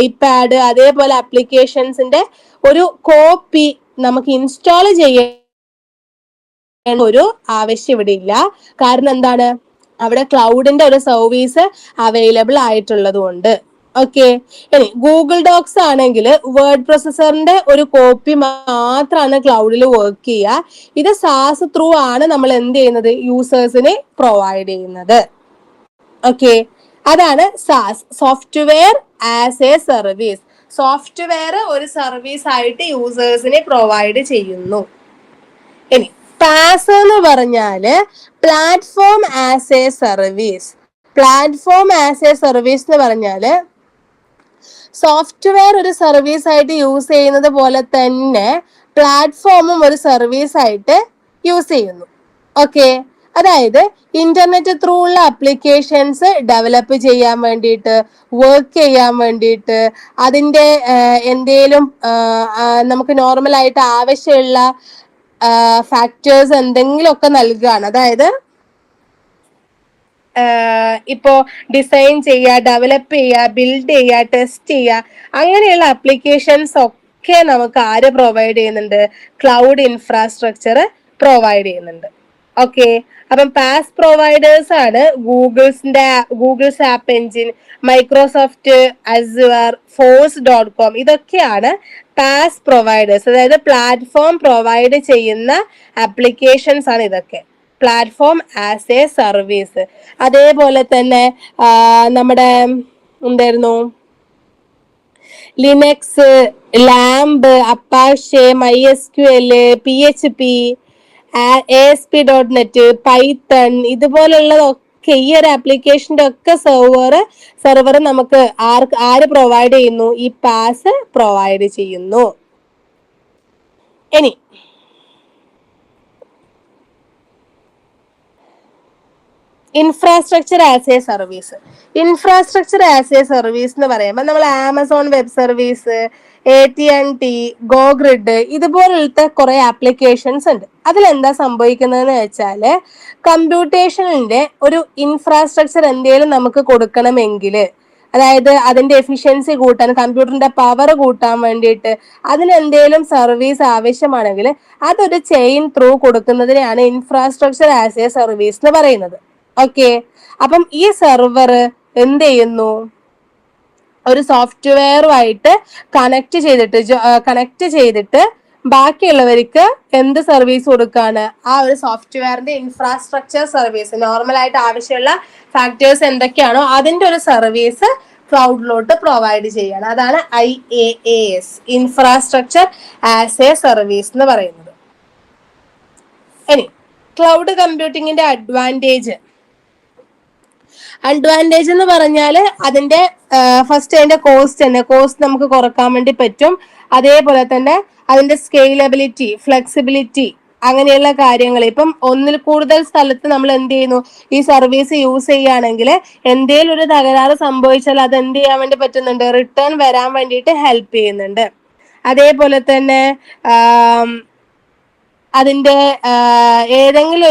ഐപാഡ്, അതേപോലെ ആപ്ലിക്കേഷൻസിന്റെ ഒരു കോപ്പി നമുക്ക് ഇൻസ്റ്റാൾ ചെയ്യാൻ ഒരു ആവശ്യം ഇവിടെ ഇല്ല. കാരണം എന്താണ്? അവിടെ ക്ലൗഡിന്റെ ഒരു സർവീസ് അവൈലബിൾ ആയിട്ടുള്ളത് കൊണ്ട്. ഓക്കെ, ഇനി ഗൂഗിൾ ഡോക്സ് ആണെങ്കിൽ വേർഡ് പ്രൊസസറിന്റെ ഒരു കോപ്പി മാത്രമാണ് ക്ലൗഡിൽ വർക്ക് ചെയ്യുക. ഇത് സാസ് ത്രൂ ആണ് നമ്മൾ എന്ത് ചെയ്യുന്നത്? യൂസേഴ്സിന് പ്രൊവൈഡ് ചെയ്യുന്നത്. ഓക്കെ, അതാണ് SaaS, software as a service. Software ഒരു സർവീസ് ആയിട്ട് യൂസേഴ്സിന് പ്രൊവൈഡ് ചെയ്യുന്നു. ഇനി പാസ് എന്ന് പറഞ്ഞാല് platform as a service. Platform as a service എന്ന് പറഞ്ഞാല് സോഫ്റ്റ്വെയർ ഒരു സർവീസ് ആയിട്ട് യൂസ് ചെയ്യുന്നത് പോലെ തന്നെ പ്ലാറ്റ്ഫോമും ഒരു സർവീസ് ആയിട്ട് യൂസ് ചെയ്യുന്നു. ഓക്കെ, അതായത് ഇന്റർനെറ്റ് ത്രൂ ഉള്ള ആപ്ലിക്കേഷൻസ് ഡെവലപ്പ് ചെയ്യാൻ വേണ്ടിയിട്ട്, വർക്ക് ചെയ്യാൻ വേണ്ടിയിട്ട്, അതിന്റെ എന്തേലും നമുക്ക് നോർമലായിട്ട് ആവശ്യമുള്ള ഫാക്ടേഴ്സ് എന്തെങ്കിലുമൊക്കെ നൽകുകയാണ്. അതായത് ഇപ്പോ ഡിസൈൻ ചെയ്യുക, ഡെവലപ്പ് ചെയ്യുക, ബിൽഡ് ചെയ്യുക, ടെസ്റ്റ് ചെയ്യുക, അങ്ങനെയുള്ള ആപ്ലിക്കേഷൻസ് ഒക്കെ നമുക്ക് ആര് പ്രൊവൈഡ് ചെയ്യുന്നുണ്ട്? ക്ലൗഡ് ഇൻഫ്രാസ്ട്രക്ചർ പ്രൊവൈഡ് ചെയ്യുന്നുണ്ട്. ഓക്കെ, അപ്പം പാസ് പ്രൊവൈഡേഴ്സ് ആണ് Google's app engine, Microsoft Azure, force.com, ഇതൊക്കെയാണ് പാസ് പ്രൊവൈഡേഴ്സ്. അതായത് പ്ലാറ്റ്ഫോം പ്രൊവൈഡ് ചെയ്യുന്ന ആപ്ലിക്കേഷൻസ് ആണ് ഇതൊക്കെ. Platform as a service. അതേപോലെ തന്നെ നമ്മുടെ എന്തായിരുന്നു, Linux, LAMP, Apache, MySQL, PHP, ASP.NET, Python, ഇതുപോലുള്ളതൊക്കെ ഓക്കെ, ഈ ഒരു ആപ്ലിക്കേഷന്റെ ഒക്കെ സെർവർ നമുക്ക് ആര് പ്രൊവൈഡ് ചെയ്യുന്നു? ഈ പാസ് പ്രൊവൈഡ് ചെയ്യുന്നു. ഇനി infrastructure as a service. Infrastructure as a service എന്ന് പറയുമ്പോൾ നമ്മൾ ആമസോൺ വെബ് സർവീസ്, AT&T, ഗോഗ്രിഡ് ഇതുപോലത്തെ കുറെ ആപ്ലിക്കേഷൻസ് ഉണ്ട്. അതിലെന്താ സംഭവിക്കുന്നതെന്ന് വെച്ചാല് കമ്പ്യൂട്ടേഷനിന്റെ ഒരു ഇൻഫ്രാസ്ട്രക്ചർ എന്തെങ്കിലും നമുക്ക് കൊടുക്കണമെങ്കിൽ, അതായത് അതിന്റെ എഫിഷ്യൻസി കൂട്ടാൻ, കമ്പ്യൂട്ടറിന്റെ പവർ കൂട്ടാൻ വേണ്ടിയിട്ട് അതിനെന്തെങ്കിലും സർവീസ് ആവശ്യമാണെങ്കിൽ അതൊരു ചെയിൻ ത്രൂ കൊടുക്കുന്നതിനെയാണ് ഇൻഫ്രാസ്ട്രക്ചർ ആസ് എ സർവീസ് എന്ന് പറയുന്നത്. ഓക്കെ, അപ്പം ഈ സെർവർ എന്ത് ചെയ്യുന്നു? ഒരു സോഫ്റ്റ്വെയറുമായിട്ട് കണക്ട് ചെയ്തിട്ട് ബാക്കിയുള്ളവർക്ക് എന്ത് സർവീസ് കൊടുക്കാണ്? ആ ഒരു സോഫ്റ്റ്വെയറിന്റെ ഇൻഫ്രാസ്ട്രക്ചർ സർവീസ്, നോർമലായിട്ട് ആവശ്യമുള്ള ഫാക്ടേഴ്സ് എന്തൊക്കെയാണോ അതിന്റെ ഒരു സർവീസ് ക്ലൗഡിലോട്ട് പ്രൊവൈഡ് ചെയ്യാണ്. അതാണ് IaaS, infrastructure as a service എന്ന് പറയുന്നത്. ഇനി ക്ലൗഡ് കമ്പ്യൂട്ടിങ്ങിന്റെ അഡ്വാൻറ്റേജ് എന്ന് പറഞ്ഞാൽ അതിന്റെ അതിന്റെ കോസ്റ്റ് നമുക്ക് കുറക്കാൻ വേണ്ടി പറ്റും. അതേപോലെ തന്നെ അതിന്റെ സ്കെയിലബിലിറ്റി, ഫ്ലെക്സിബിലിറ്റി, അങ്ങനെയുള്ള കാര്യങ്ങൾ. ഇപ്പം ഒന്നിൽ കൂടുതൽ സ്ഥലത്ത് നമ്മൾ എന്ത് ചെയ്യുന്നു? ഈ സർവീസ് യൂസ് ചെയ്യുകയാണെങ്കിൽ എന്തെങ്കിലും ഒരു തകരാറ് സംഭവിച്ചാൽ അത് എന്ത് ചെയ്യാൻ വേണ്ടി പറ്റുന്നുണ്ട്? റിട്ടേൺ വരാൻ വേണ്ടിയിട്ട് ഹെൽപ്പ് ചെയ്യുന്നുണ്ട്. അതേപോലെ തന്നെ അതിന്റെ ഏതെങ്കിലും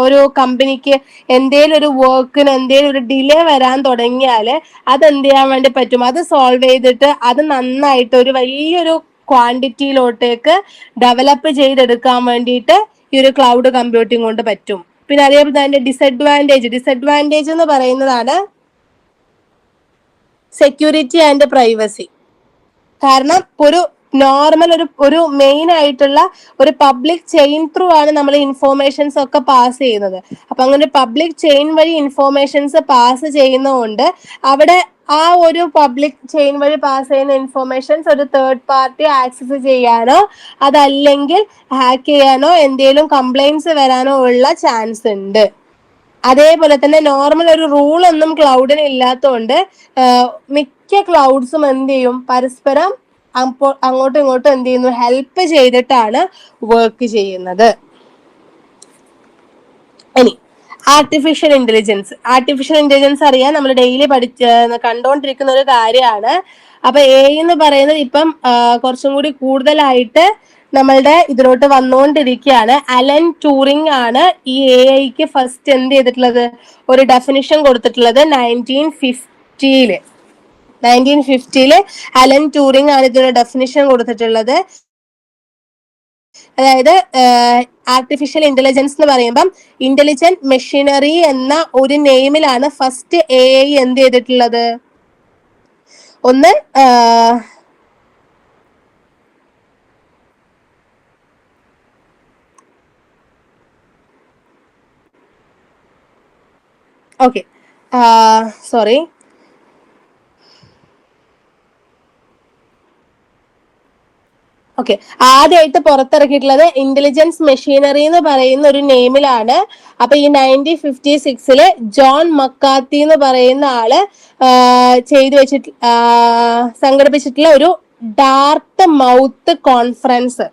ഒരു കമ്പനിക്ക് എന്തെങ്കിലും ഒരു വർക്കിന് എന്തെങ്കിലും ഒരു ഡിലേ വരാൻ തുടങ്ങിയാൽ അത് എന്ത് ചെയ്യാൻ വേണ്ടി പറ്റും? അത് സോൾവ് ചെയ്തിട്ട് അത് നന്നായിട്ട് ഒരു വലിയൊരു ക്വാണ്ടിറ്റിയിലോട്ടേക്ക് ഡെവലപ്പ് ചെയ്തെടുക്കാൻ വേണ്ടിയിട്ട് ഈ ഒരു ക്ലൗഡ് കമ്പ്യൂട്ടിംഗ് കൊണ്ട് പറ്റും. പിന്നെ അതേപോലെ തന്നെ ഡിസഡ്വാൻറ്റേജ് എന്ന് പറയുന്നതാണ് സെക്യൂരിറ്റി ആൻഡ് പ്രൈവസി. കാരണം നോർമൽ ഒരു മെയിൻ ആയിട്ടുള്ള ഒരു പബ്ലിക് ചെയിൻ ത്രൂ ആണ് നമ്മൾ ഇൻഫോർമേഷൻസ് ഒക്കെ പാസ് ചെയ്യുന്നത്. അപ്പൊ അങ്ങനെ പബ്ലിക് ചെയിൻ വഴി ഇൻഫോർമേഷൻസ് പാസ് ചെയ്യുന്നതുകൊണ്ട് അവിടെ ആ ഒരു പബ്ലിക് ചെയിൻ വഴി പാസ് ചെയ്യുന്ന ഇൻഫോർമേഷൻസ് ഒരു തേർഡ് പാർട്ടി ആക്സസ് ചെയ്യാനോ അതല്ലെങ്കിൽ ഹാക്ക് ചെയ്യാനോ എന്തെങ്കിലും കംപ്ലൈൻസ് വരാനോ ഉള്ള ചാൻസ് ഉണ്ട്. അതേപോലെ തന്നെ നോർമൽ ഒരു റൂൾ ഒന്നും ക്ലൗഡിന് ഇല്ലാത്തതുകൊണ്ട് മിക്ക ക്ലൗഡ്സും എന്ത് ചെയ്യും? പരസ്പരം അങ്ങോട്ടും ഇങ്ങോട്ടും എന്ത് ചെയ്യുന്നു? ഹെൽപ്പ് ചെയ്തിട്ടാണ് വർക്ക് ചെയ്യുന്നത്. ഇനി ആർട്ടിഫിഷ്യൽ ഇന്റലിജൻസ് അറിയാൻ നമ്മൾ ഡെയിലി കണ്ടുകൊണ്ടിരിക്കുന്ന ഒരു കാര്യമാണ്. അപ്പൊ AI എന്ന് പറയുന്നത് ഇപ്പം കുറച്ചും കൂടി കൂടുതലായിട്ട് നമ്മളുടെ ഇതിലോട്ട് വന്നുകൊണ്ടിരിക്കുകയാണ്. അലൻ ട്യൂറിംഗ് ആണ് ഈ AIക്ക് ഫസ്റ്റ് എന്ത് ചെയ്തിട്ടുള്ളത്? ഒരു ഡെഫിനിഷൻ കൊടുത്തിട്ടുള്ളത് 1950 അലൻ ട്യൂറിംഗ് ആണ് ഇതിന്റെ ഡെഫിനിഷൻ കൊടുത്തിട്ടുള്ളത്. അതായത് ആർട്ടിഫിഷ്യൽ ഇന്റലിജൻസ് എന്ന് പറയുമ്പം ഇന്റലിജന്റ് മെഷീനറി എന്ന ഒരു നെയിമിലാണ് ഫസ്റ്റ് AI എന്ത് ചെയ്തിട്ടുള്ളത്? ഒന്ന് ഓക്കെ, സോറി, ഓക്കെ, ആദ്യമായിട്ട് പുറത്തിറക്കിയിട്ടുള്ളത് ഇന്റലിജൻസ് മെഷീനറി എന്ന് പറയുന്ന ഒരു നെയിമിലാണ്. അപ്പൊ ഈ 1956 ജോൺ മക്കാത്തി എന്ന് പറയുന്ന ആള് സംഘടിപ്പിച്ചിട്ടുള്ള ഒരു ഡാർട്ട് മൗത്ത് കോൺഫറൻസ്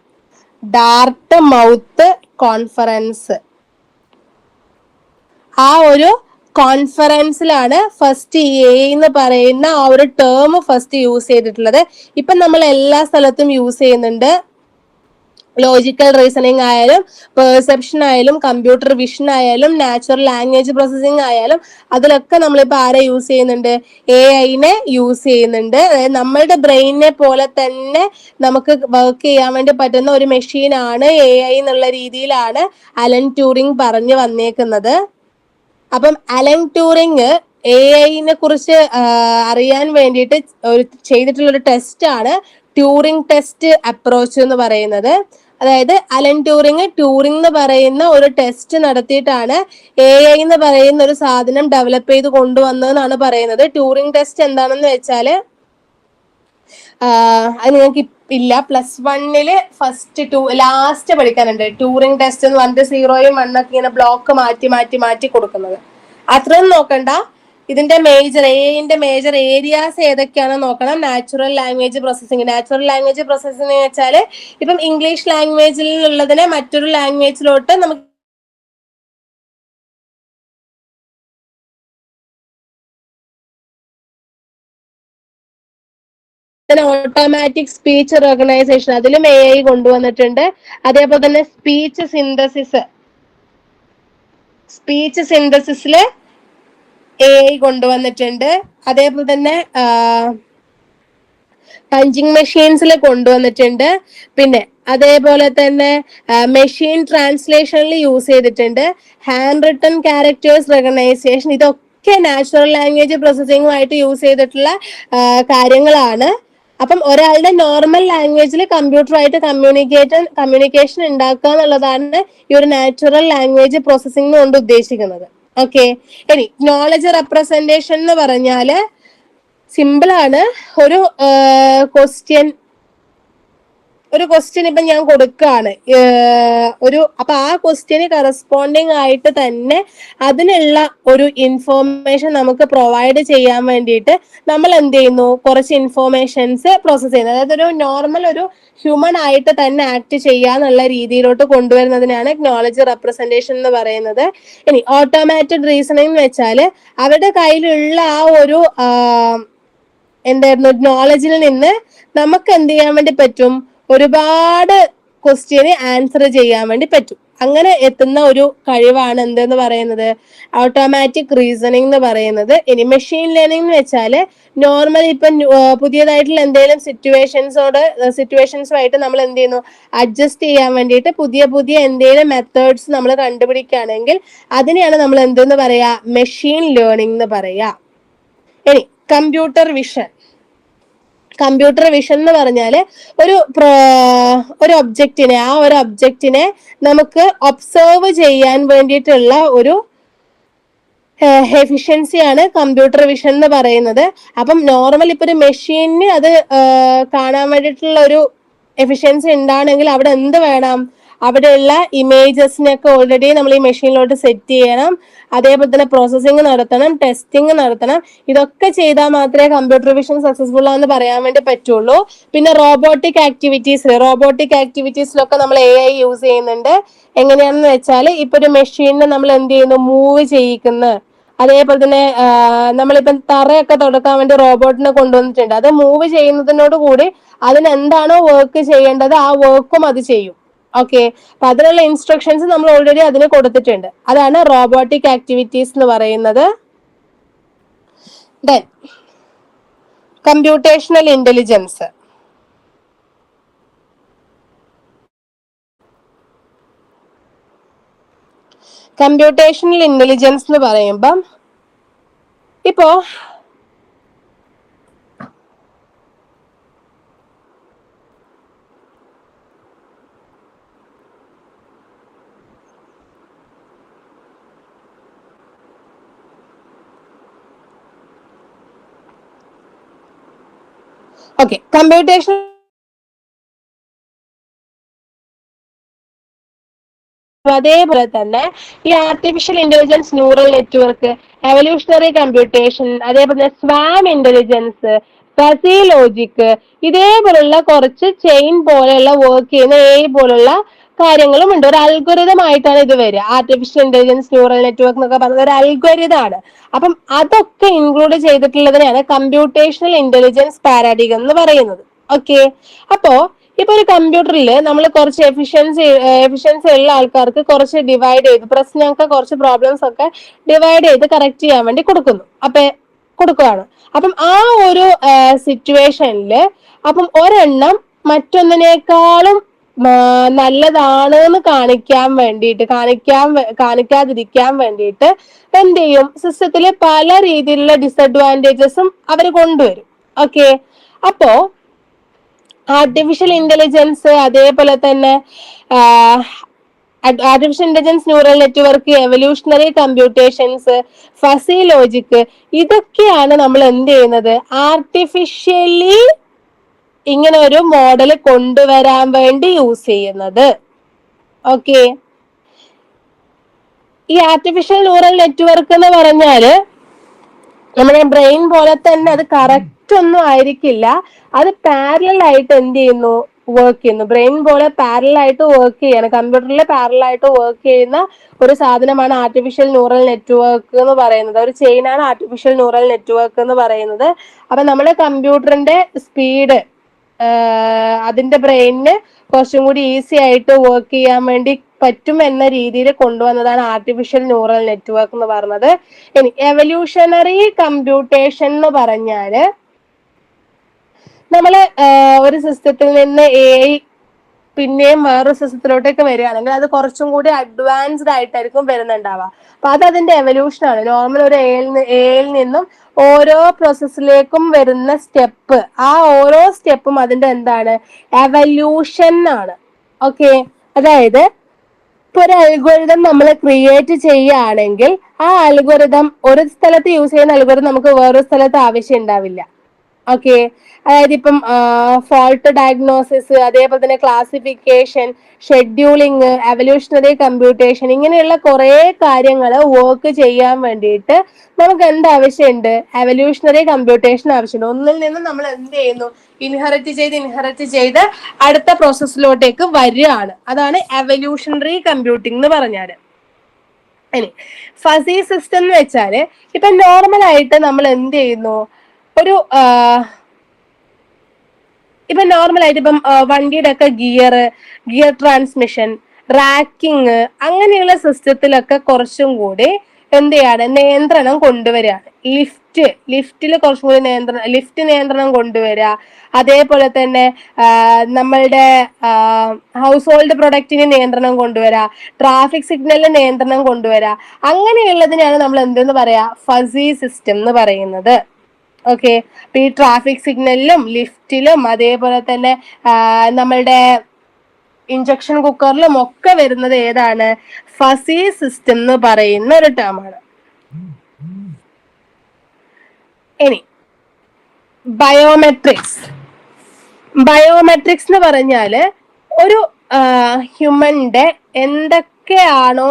ആ ഒരു കോൺഫറൻസിലാണ് ഫസ്റ്റ് AI എന്ന് പറയുന്ന ആ ഒരു ടേം ഫസ്റ്റ് യൂസ് ചെയ്തിട്ടുള്ളത്. ഇപ്പൊ നമ്മൾ എല്ലാ സ്ഥലത്തും യൂസ് ചെയ്യുന്നുണ്ട്. ലോജിക്കൽ റീസണിങ് ആയാലും, പെർസെപ്ഷൻ ആയാലും, കമ്പ്യൂട്ടർ വിഷൻ ആയാലും, നാച്ചുറൽ ലാംഗ്വേജ് പ്രോസസ്സിംഗ് ആയാലും, അതിലൊക്കെ നമ്മളിപ്പോൾ ആരെ യൂസ് ചെയ്യുന്നുണ്ട്? AI-നെ യൂസ് ചെയ്യുന്നുണ്ട്. അതായത് നമ്മളുടെ ബ്രെയിനിനെ പോലെ തന്നെ നമുക്ക് വർക്ക് ചെയ്യാൻ വേണ്ടി പറ്റുന്ന ഒരു മെഷീനാണ് AI എന്നുള്ള രീതിയിലാണ് അലൻ ട്യൂറിംഗ് പറഞ്ഞു വന്നേക്കുന്നത്. അപ്പം അലൻ ട്യൂറിംഗ് AI-നെ കുറിച്ച് അറിയാൻ വേണ്ടിയിട്ട് ചെയ്തിട്ടുള്ള ഒരു ടെസ്റ്റ് ആണ് ട്യൂറിംഗ് ടെസ്റ്റ് അപ്രോച്ച് എന്ന് പറയുന്നത്. അതായത് അലൻ ട്യൂറിംഗ് എന്ന് പറയുന്ന ഒരു ടെസ്റ്റ് നടത്തിയിട്ടാണ് AI എന്ന് പറയുന്ന ഒരു സാധനം ഡെവലപ്പ് ചെയ്ത് കൊണ്ടുവന്നതെന്നാണ് പറയുന്നത്. ട്യൂറിംഗ് ടെസ്റ്റ് എന്താണെന്ന് വെച്ചാൽ അത് നിങ്ങൾക്ക് ഇല്ല. +1 ഫസ്റ്റ് ലാസ്റ്റ് പഠിക്കാനുണ്ട്. ട്യൂറിംഗ് ടെസ്റ്റ് എന്ന് പറഞ്ഞിട്ട് 0യും 1 ഇങ്ങനെ ബ്ലോക്ക് മാറ്റി മാറ്റി മാറ്റി കൊടുക്കുന്നത്. അത്രയും നോക്കണ്ട. ഇതിന്റെ മേജർ ഏരിയാസ് ഏതൊക്കെയാണെന്ന് നോക്കണം. Natural language processing. Natural language processing എന്ന് വെച്ചാൽ ഇപ്പം ഇംഗ്ലീഷ് ലാംഗ്വേജിൽ ഉള്ളതിനെ മറ്റൊരു ലാംഗ്വേജിലോട്ട് നമുക്ക് ഓട്ടോമാറ്റിക് സ്പീച്ച് റെക്കഗ്നൈസേഷൻ, അതിലും AI കൊണ്ടുവന്നിട്ടുണ്ട്. അതേപോലെ തന്നെ സ്പീച്ച് സിന്തസിസില് AI കൊണ്ടുവന്നിട്ടുണ്ട്. അതേപോലെ തന്നെ പഞ്ചിങ് മെഷീൻസിൽ കൊണ്ടുവന്നിട്ടുണ്ട്. പിന്നെ അതേപോലെ തന്നെ മെഷീൻ ട്രാൻസ്ലേഷനിൽ യൂസ് ചെയ്തിട്ടുണ്ട്. ഹാൻഡ് റിട്ടൺ ക്യാരക്ടേഴ്സ് റെക്കഗ്നൈസേഷൻ, ഇതൊക്കെ നാച്ചുറൽ ലാംഗ്വേജ് പ്രോസസ്സിംഗുമായിട്ട് യൂസ് ചെയ്തിട്ടുള്ള കാര്യങ്ങളാണ്. അപ്പം ഒരാളുടെ നോർമൽ ലാംഗ്വേജിൽ കമ്പ്യൂട്ടറുമായിട്ട് കമ്മ്യൂണിക്കേഷൻ ഉണ്ടാക്കുക എന്നുള്ളതാണ് ഈ ഒരു നാച്ചുറൽ ലാംഗ്വേജ് പ്രോസസ്സിംഗ് കൊണ്ട് ഉദ്ദേശിക്കുന്നത്. ഓക്കെ, ഇനി നോളജ് റെപ്രസെന്റേഷൻ എന്ന് പറഞ്ഞാല് സിമ്പിൾ ആണ്. ഒരു ക്വസ്റ്റ്യൻ ഇപ്പൊ ഞാൻ കൊടുക്കുകയാണ്. അപ്പൊ ആ ക്വസ്റ്റ്യന് കറസ്പോണ്ടിങ് ആയിട്ട് തന്നെ അതിനുള്ള ഒരു ഇൻഫോർമേഷൻ നമുക്ക് പ്രൊവൈഡ് ചെയ്യാൻ വേണ്ടിയിട്ട് നമ്മൾ എന്ത് ചെയ്യുന്നു, കുറച്ച് ഇൻഫോർമേഷൻസ് പ്രോസസ് ചെയ്യുന്നത്. അതായത് ഒരു നോർമൽ ഒരു ഹ്യൂമൻ ആയിട്ട് തന്നെ ആക്ട് ചെയ്യാന്നുള്ള രീതിയിലോട്ട് കൊണ്ടുവരുന്നതിനാണ് നോളജ് റെപ്രസെന്റേഷൻ എന്ന് പറയുന്നത്. ഇനി ഓട്ടോമാറ്റഡ് റീസണിംഗ് എന്ന് വെച്ചാൽ അവരുടെ കയ്യിലുള്ള ആ ഒരു എന്തായിരുന്നു നോളജിൽ നിന്ന് നമുക്ക് എന്ത് ചെയ്യാൻ വേണ്ടി പറ്റും, ഒരുപാട് ക്വസ്റ്റ്യന് ആൻസർ ചെയ്യാൻ വേണ്ടി പറ്റും. അങ്ങനെ എത്തുന്ന ഒരു കഴിവാണ് എന്തെന്ന് പറയുന്നത്, ഓട്ടോമാറ്റിക് റീസണിംഗ് എന്ന് പറയുന്നത്. ഇനി മെഷീൻ ലേണിംഗ് എന്ന് വെച്ചാല് നോർമലി ഇപ്പം പുതിയതായിട്ടുള്ള എന്തെങ്കിലും സിറ്റുവേഷൻസുമായിട്ട് നമ്മൾ എന്ത് ചെയ്യുന്നു, അഡ്ജസ്റ്റ് ചെയ്യാൻ വേണ്ടിയിട്ട് പുതിയ പുതിയ എന്തെങ്കിലും മെത്തേഡ്സ് നമ്മൾ കണ്ടുപിടിക്കുകയാണെങ്കിൽ അതിനെയാണ് നമ്മൾ എന്തെന്ന് പറയാ, മെഷീൻ ലേണിംഗ് എന്ന് പറയാ. ഇനി കമ്പ്യൂട്ടർ വിഷൻ എന്ന് പറഞ്ഞാല് ഒരു ഒബ്ജക്റ്റിനെ നമുക്ക് ഒബ്സർവ് ചെയ്യാൻ വേണ്ടിയിട്ടുള്ള ഒരു എഫിഷ്യൻസിയാണ് കമ്പ്യൂട്ടർ വിഷൻ എന്ന് പറയുന്നത്. അപ്പം നോർമൽ ഇപ്പൊ ഒരു മെഷീനിന് അത് കാണാൻ വേണ്ടിയിട്ടുള്ള ഒരു എഫിഷ്യൻസി ഉണ്ടാണെങ്കിൽ അവിടെ എന്ത് വേണം, അവിടെയുള്ള ഇമേജസിനൊക്കെ ഓൾറെഡി നമ്മൾ ഈ മെഷീനിലോട്ട് സെറ്റ് ചെയ്യണം. അതേപോലെ തന്നെ പ്രോസസ്സിംഗ് നടത്തണം, ടെസ്റ്റിംഗ് നടത്തണം. ഇതൊക്കെ ചെയ്താൽ മാത്രമേ കമ്പ്യൂട്ടർ വിഷൻ സക്സസ്ഫുൾ ആണെന്ന് പറയാൻ വേണ്ടി പറ്റുള്ളൂ. പിന്നെ റോബോട്ടിക് ആക്ടിവിറ്റീസിലൊക്കെ നമ്മൾ AI യൂസ് ചെയ്യുന്നുണ്ട്. എങ്ങനെയാണെന്ന് വെച്ചാൽ ഇപ്പൊ ഒരു മെഷീനിനെ നമ്മൾ എന്ത് ചെയ്യുന്നു, മൂവ് ചെയ്യിക്കുന്നു. അതേപോലെ തന്നെ നമ്മളിപ്പം തറയൊക്കെ തുടക്കാൻ വേണ്ടി റോബോട്ടിനെ കൊണ്ടുവന്നിട്ടുണ്ട്. അത് മൂവ് ചെയ്യുന്നതിനോട് കൂടി അതിന് എന്താണോ വർക്ക് ചെയ്യേണ്ടത് ആ വർക്കും അത് ചെയ്യും. ഓക്കെ, അപ്പൊ അതിനുള്ള ഇൻസ്ട്രക്ഷൻസ് നമ്മൾ ഓൾറെഡി അതിന് കൊടുത്തിട്ടുണ്ട്. അതാണ് റോബോട്ടിക് ആക്ടിവിറ്റീസ് എന്ന് പറയുന്നത്. Then computational intelligence. എന്ന് പറയുമ്പം ഇപ്പോ ഓക്കെ, കമ്പ്യൂട്ടേഷൻ അതേപോലെ തന്നെ ഈ artificial intelligence, neural network, evolutionary computation, അതേപോലെ സ്വാം ഇന്റലിജൻസ്, ഫസി ലോജിക്, ഇതേപോലുള്ള കുറച്ച് ചെയിൻ പോലെയുള്ള വർക്ക് ചെയ്യുന്ന AI പോലുള്ള കാര്യങ്ങളും ഉണ്ട്. ഒരു അൽഗോരിതം ആയിട്ടാണ് ഇത് വരിക. ആർട്ടിഫിഷ്യൽ ഇന്റലിജൻസ്, ന്യൂറൽ നെറ്റ്വർക്ക് എന്നൊക്കെ പറയുന്നത് ഒരു അൽഗോരിതം ആണ്. അപ്പം അതൊക്കെ ഇൻക്ലൂഡ് ചെയ്തിട്ടുള്ളതിനാണ് കമ്പ്യൂട്ടേഷണൽ ഇന്റലിജൻസ് പാരാഡിഗം എന്ന് പറയുന്നത്. ഓക്കെ, അപ്പോ ഇപ്പൊ ഒരു കമ്പ്യൂട്ടറിൽ നമ്മൾ കുറച്ച് എഫിഷ്യൻസി ഉള്ള ആൾക്കാർക്ക് കുറച്ച് ഡിവൈഡ് ചെയ്ത് പ്രശ്നമൊക്കെ കുറച്ച് പ്രോബ്ലംസ് ഒക്കെ ഡിവൈഡ് ചെയ്ത് കറക്റ്റ് ചെയ്യാൻ വേണ്ടി കൊടുക്കുകയാണ്. അപ്പം ആ ഒരു സിറ്റുവേഷനില് അപ്പം ഒരെണ്ണം മറ്റൊന്നിനേക്കാളും നല്ലതാണ് എന്ന് കാണിക്കാതിരിക്കാൻ വേണ്ടിയിട്ട് എന്ത് ചെയ്യും, സിസ്റ്റത്തില് പല രീതിയിലുള്ള ഡിസഡ്വാൻറ്റേജസും അവർ കൊണ്ടുവരും. ഓക്കെ, അപ്പോ ആർട്ടിഫിഷ്യൽ ഇന്റലിജൻസ്, അതേപോലെ തന്നെ artificial intelligence, neural network, evolutionary computations, fuzzy logic, ഇതൊക്കെയാണ് നമ്മൾ എന്ത് ചെയ്യുന്നത്, ആർട്ടിഫിഷ്യലി ഇങ്ങനെ ഒരു മോഡൽ കൊണ്ടുവരാൻ വേണ്ടി യൂസ് ചെയ്യുന്നത്. ഓക്കെ, ഈ ആർട്ടിഫിഷ്യൽ ന്യൂറൽ നെറ്റ്വർക്ക് എന്ന് പറഞ്ഞാല് നമ്മുടെ ബ്രെയിൻ പോലെ തന്നെ അത് കറക്റ്റ് ഒന്നും ആയിരിക്കില്ല. അത് പാരലൽ ആയിട്ട് എന്ത് ചെയ്യുന്നു, വർക്ക് ചെയ്യുന്നു. ബ്രെയിൻ പോലെ പാരലൽ ആയിട്ട് വർക്ക് ചെയ്യാണ്, കമ്പ്യൂട്ടറിൽ പാരലൽ ആയിട്ട് വർക്ക് ചെയ്യുന്ന ഒരു സാധനമാണ് ആർട്ടിഫിഷ്യൽ ന്യൂറൽ നെറ്റ്വർക്ക് എന്ന് പറയുന്നത്. ഒരു ചെയിനാണ് ആർട്ടിഫിഷ്യൽ ന്യൂറൽ നെറ്റ്വർക്ക് എന്ന് പറയുന്നത്. അപ്പൊ നമ്മുടെ കമ്പ്യൂട്ടറിന്റെ സ്പീഡ് അതിന്റെ ബ്രെയിനിന് കുറച്ചും കൂടി ഈസി ആയിട്ട് വർക്ക് ചെയ്യാൻ വേണ്ടി പറ്റും എന്ന രീതിയിൽ കൊണ്ടുവന്നതാണ് ആർട്ടിഫിഷ്യൽ ന്യൂറൽ നെറ്റ്വർക്ക് എന്ന് പറഞ്ഞത്. ഇനി എവല്യൂഷണറി കമ്പ്യൂട്ടേഷൻ എന്ന് പറഞ്ഞാല് നമ്മള് ഒരു സിസ്റ്റത്തിൽ നിന്ന് പിന്നെയും വേറൊരു സിസ്റ്റത്തിലോട്ടേക്ക് വരികയാണെങ്കിൽ അത് കുറച്ചും കൂടി അഡ്വാൻസ്ഡ് ആയിട്ടായിരിക്കും വരുന്നുണ്ടാവുക. അപ്പൊ അത് അതിന്റെ എവല്യൂഷനാണ്. നോർമൽ ഒരു എയിൽ നിന്നും ഓരോ പ്രോസസ്സിലേക്കും വരുന്ന സ്റ്റെപ്പ്, ആ ഓരോ സ്റ്റെപ്പും അതിന്റെ എന്താണ്, എവല്യൂഷൻ ആണ്. ഓക്കെ, അതായത് ഇപ്പൊ ഒരു അൽഗോരിതം നമ്മൾ ക്രിയേറ്റ് ചെയ്യുകയാണെങ്കിൽ ആ അൽഗോരിതം ഒരു സ്ഥലത്ത് യൂസ് ചെയ്യുന്ന അൽഗോരിതം നമുക്ക് വേറൊരു സ്ഥലത്ത് ആവശ്യം ഉണ്ടാവില്ല. ഓക്കെ, അതായത് ഇപ്പം ഫോൾട്ട് ഡയഗ്നോസിസ്, അതേപോലെ തന്നെ ക്ലാസിഫിക്കേഷൻ, ഷെഡ്യൂളിങ്, എവല്യൂഷണറി കമ്പ്യൂട്ടേഷൻ, ഇങ്ങനെയുള്ള കുറെ കാര്യങ്ങൾ വർക്ക് ചെയ്യാൻ വേണ്ടിയിട്ട് നമുക്ക് എന്ത് ആവശ്യമുണ്ട്, എവല്യൂഷണറി കമ്പ്യൂട്ടേഷൻ ആവശ്യമുണ്ട്. ഒന്നിൽ നിന്ന് നമ്മൾ എന്ത് ചെയ്യുന്നു, ഇൻഹെറിറ്റ് ചെയ്ത് അടുത്ത പ്രോസസ്സിലോട്ടേക്ക് വരികയാണ്. അതാണ് എവല്യൂഷണറി കമ്പ്യൂട്ടിംഗ് എന്ന് പറഞ്ഞാല്. ഇനി ഫസി സിസ്റ്റം എന്ന് വെച്ചാല് ഇപ്പൊ നോർമൽ ആയിട്ട് നമ്മൾ എന്ത് ചെയ്യുന്നു, ഒരു ഇപ്പൊ നോർമൽ ആയിട്ട് ഇപ്പം വണ്ടിയുടെ ഒക്കെ ഗിയർ ട്രാൻസ്മിഷൻ, റാക്കിങ്, അങ്ങനെയുള്ള സിസ്റ്റത്തിലൊക്കെ കുറച്ചും കൂടി എന്ത് ചെയ്യാണ്, നിയന്ത്രണം കൊണ്ടുവരികയാണ്. ലിഫ്റ്റിൽ കുറച്ചും കൂടി ലിഫ്റ്റ് നിയന്ത്രണം കൊണ്ടുവരിക. അതേപോലെ തന്നെ നമ്മളുടെ ഹൗസ് ഹോൾഡ് പ്രൊഡക്റ്റിന് നിയന്ത്രണം കൊണ്ടുവരിക, ട്രാഫിക് സിഗ്നലിന് നിയന്ത്രണം കൊണ്ടുവരിക. അങ്ങനെയുള്ളതിനാണ് നമ്മൾ എന്തെന്ന് പറയാ, ഫസി സിസ്റ്റം എന്ന് പറയുന്നത്. ഓക്കെ, അപ്പൊ ഈ ട്രാഫിക് സിഗ്നലിലും ലിഫ്റ്റിലും അതേപോലെ തന്നെ നമ്മളുടെ ഇഞ്ചക്ഷൻ കുക്കറിലും ഒക്കെ വരുന്നത് ഏതാണ്, ഫസി സിസ്റ്റം എന്ന് പറയുന്ന ഒരു ടേമാണ്. ഇനി ബയോമെട്രിക്സ് എന്ന് പറഞ്ഞാല് ഒരു ഹ്യൂമന്റെ എന്തൊക്കെയാണോ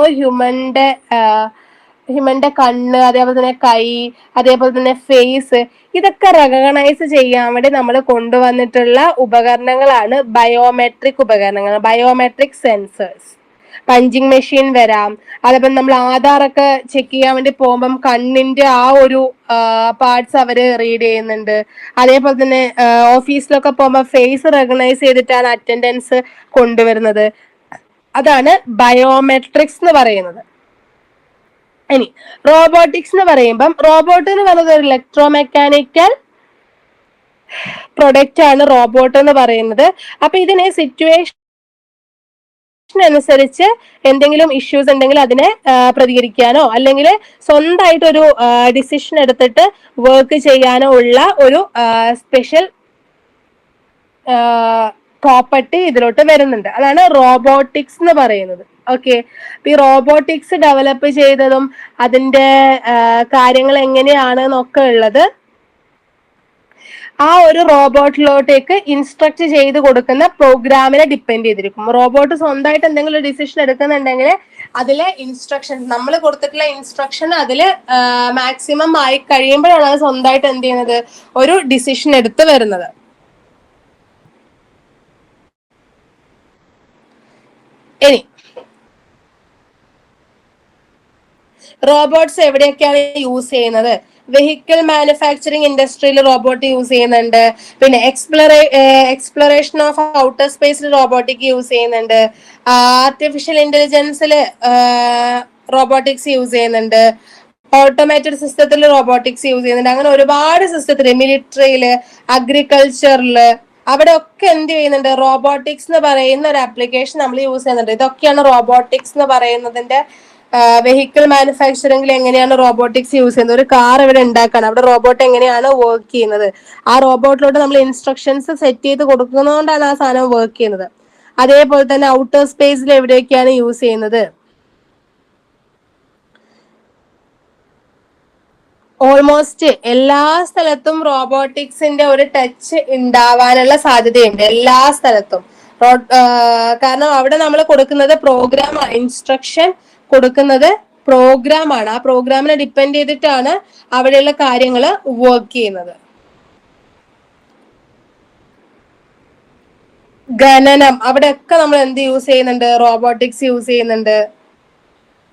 ഹ്യൂമന്റെ കണ്ണ്, അതേപോലെ തന്നെ കൈ, അതേപോലെ തന്നെ ഫേസ്, ഇതൊക്കെ റെക്കഗ്നൈസ് ചെയ്യാൻ വേണ്ടി നമ്മൾ കൊണ്ടുവന്നിട്ടുള്ള ഉപകരണങ്ങളാണ് ബയോമെട്രിക് ഉപകരണങ്ങൾ, ബയോമെട്രിക് സെൻസേഴ്സ്. പഞ്ചിങ് മെഷീൻ വരാം, അതേപോലെ നമ്മൾ ആധാറൊക്കെ ചെക്ക് ചെയ്യാൻ വേണ്ടി പോകുമ്പം കണ്ണിന്റെ ആ ഒരു പാർട്സ് അവര് റീഡ് ചെയ്യുന്നുണ്ട്. അതേപോലെ തന്നെ ഓഫീസിലൊക്കെ പോകുമ്പോൾ ഫേസ് റെക്കഗ്നൈസ് ചെയ്തിട്ടാണ് അറ്റൻഡൻസ് കൊണ്ടുവരുന്നത്. അതാണ് ബയോമെട്രിക്സ് എന്ന് പറയുന്നത്. ഇനി റോബോട്ടിക്സ് എന്ന് പറയുമ്പം റോബോട്ട് എന്ന് പറയുന്നത് ഒരു ഇലക്ട്രോ മെക്കാനിക്കൽ പ്രൊഡക്റ്റ് ആണ് റോബോട്ട് എന്ന് പറയുന്നത്. അപ്പൊ ഇതിനെ സിറ്റുവേഷൻ അനുസരിച്ച് എന്തെങ്കിലും ഇഷ്യൂസ് ഉണ്ടെങ്കിൽ അതിനെ പ്രതികരിക്കാനോ അല്ലെങ്കിൽ സ്വന്തമായിട്ട് ഒരു ഡിസിഷൻ എടുത്തിട്ട് വർക്ക് ചെയ്യാനോ ഉള്ള ഒരു സ്പെഷ്യൽ പ്രോപ്പർട്ടി ഇതിലോട്ട് വരുന്നുണ്ട്. അതാണ് റോബോട്ടിക്സ് എന്ന് പറയുന്നത്. ഓക്കെ, ഈ റോബോട്ടിക്സ് ഡെവലപ്പ് ചെയ്തതും അതിന്റെ കാര്യങ്ങൾ എങ്ങനെയാണ് എന്നൊക്കെ ഉള്ളത് ആ ഒരു റോബോട്ടിലോട്ടേക്ക് ഇൻസ്ട്രക്ട് ചെയ്ത് കൊടുക്കുന്ന പ്രോഗ്രാമിനെ ഡിപ്പെൻഡ് ചെയ്തിരിക്കും. റോബോട്ട് സ്വന്തമായിട്ട് എന്തെങ്കിലും ഒരു ഡിസിഷൻ എടുക്കുന്നുണ്ടെങ്കിൽ അതിലെ ഇൻസ്ട്രക്ഷൻ, നമ്മൾ കൊടുത്തിട്ടുള്ള ഇൻസ്ട്രക്ഷൻ അതില് മാക്സിമം ആയി കഴിയുമ്പോഴാണ് അത് സ്വന്തമായിട്ട് എന്ത് ചെയ്യുന്നത്, ഒരു ഡിസിഷൻ എടുത്ത് വരുന്നത്. ഇനി റോബോട്ട്സ് എവിടെയൊക്കെയാണ് യൂസ് ചെയ്യുന്നത്? വെഹിക്കിൾ മാനുഫാക്ചറിങ് ഇൻഡസ്ട്രിയിൽ റോബോട്ട് യൂസ് ചെയ്യുന്നുണ്ട്. പിന്നെ എക്സ്പ്ലോറേഷൻ ഓഫ് ഔട്ടർ സ്പേസിൽ റോബോട്ടിക് യൂസ് ചെയ്യുന്നുണ്ട്. ആർട്ടിഫിഷ്യൽ ഇന്റലിജൻസിൽ റോബോട്ടിക്സ് യൂസ് ചെയ്യുന്നുണ്ട്. ഓട്ടോമേറ്റഡ് സിസ്റ്റത്തിൽ റോബോട്ടിക്സ് യൂസ് ചെയ്യുന്നുണ്ട്. അങ്ങനെ ഒരുപാട് സിസ്റ്റത്തിൽ, മിലിറ്ററിയില്, അഗ്രികൾച്ചറില്, അവിടെ ഒക്കെ എന്ത് ചെയ്യുന്നുണ്ട്, റോബോട്ടിക്സ് എന്ന് പറയുന്ന ഒരു ആപ്ലിക്കേഷൻ നമ്മൾ യൂസ് ചെയ്യുന്നുണ്ട്. ഇതൊക്കെയാണ് റോബോട്ടിക്സ് എന്ന് പറയുന്നതിന്റെ. വെഹിക്കിൾ മാനുഫാക്ചറിംഗിൽ എങ്ങനെയാണ് റോബോട്ടിക്സ് യൂസ് ചെയ്യുന്നത്? ഒരു കാർ ഇവിടെ ഉണ്ടാക്കുകയാണ്, അവിടെ റോബോട്ട് എങ്ങനെയാണ് വർക്ക് ചെയ്യുന്നത്? ആ റോബോട്ടിലോട്ട് നമ്മൾ ഇൻസ്ട്രക്ഷൻസ് സെറ്റ് ചെയ്ത് കൊടുക്കുന്നതുകൊണ്ടാണ് ആ സാധനം വർക്ക് ചെയ്യുന്നത്. അതേപോലെ തന്നെ ഔട്ടർ സ്പേസിൽ എവിടെയൊക്കെയാണ് യൂസ് ചെയ്യുന്നത്? ഓൾമോസ്റ്റ് എല്ലാ സ്ഥലത്തും റോബോട്ടിക്സിന്റെ ഒരു ടച്ച് ഉണ്ടാവാനുള്ള സാധ്യതയുണ്ട്, എല്ലാ സ്ഥലത്തും. കാരണം അവിടെ നമ്മൾ കൊടുക്കുന്നത് പ്രോഗ്രാം, ഇൻസ്ട്രക്ഷൻ കൊടുക്കുന്നത് പ്രോഗ്രാമാണ്. ആ പ്രോഗ്രാമിനെ ഡിപ്പെൻഡ് ചെയ്തിട്ടാണ് അവിടെയുള്ള കാര്യങ്ങൾ വർക്ക് ചെയ്യുന്നത്. ഖനനം, അവിടെയൊക്കെ നമ്മൾ എന്ത് യൂസ് ചെയ്യുന്നുണ്ട്? റോബോട്ടിക്സ് യൂസ് ചെയ്യുന്നുണ്ട്.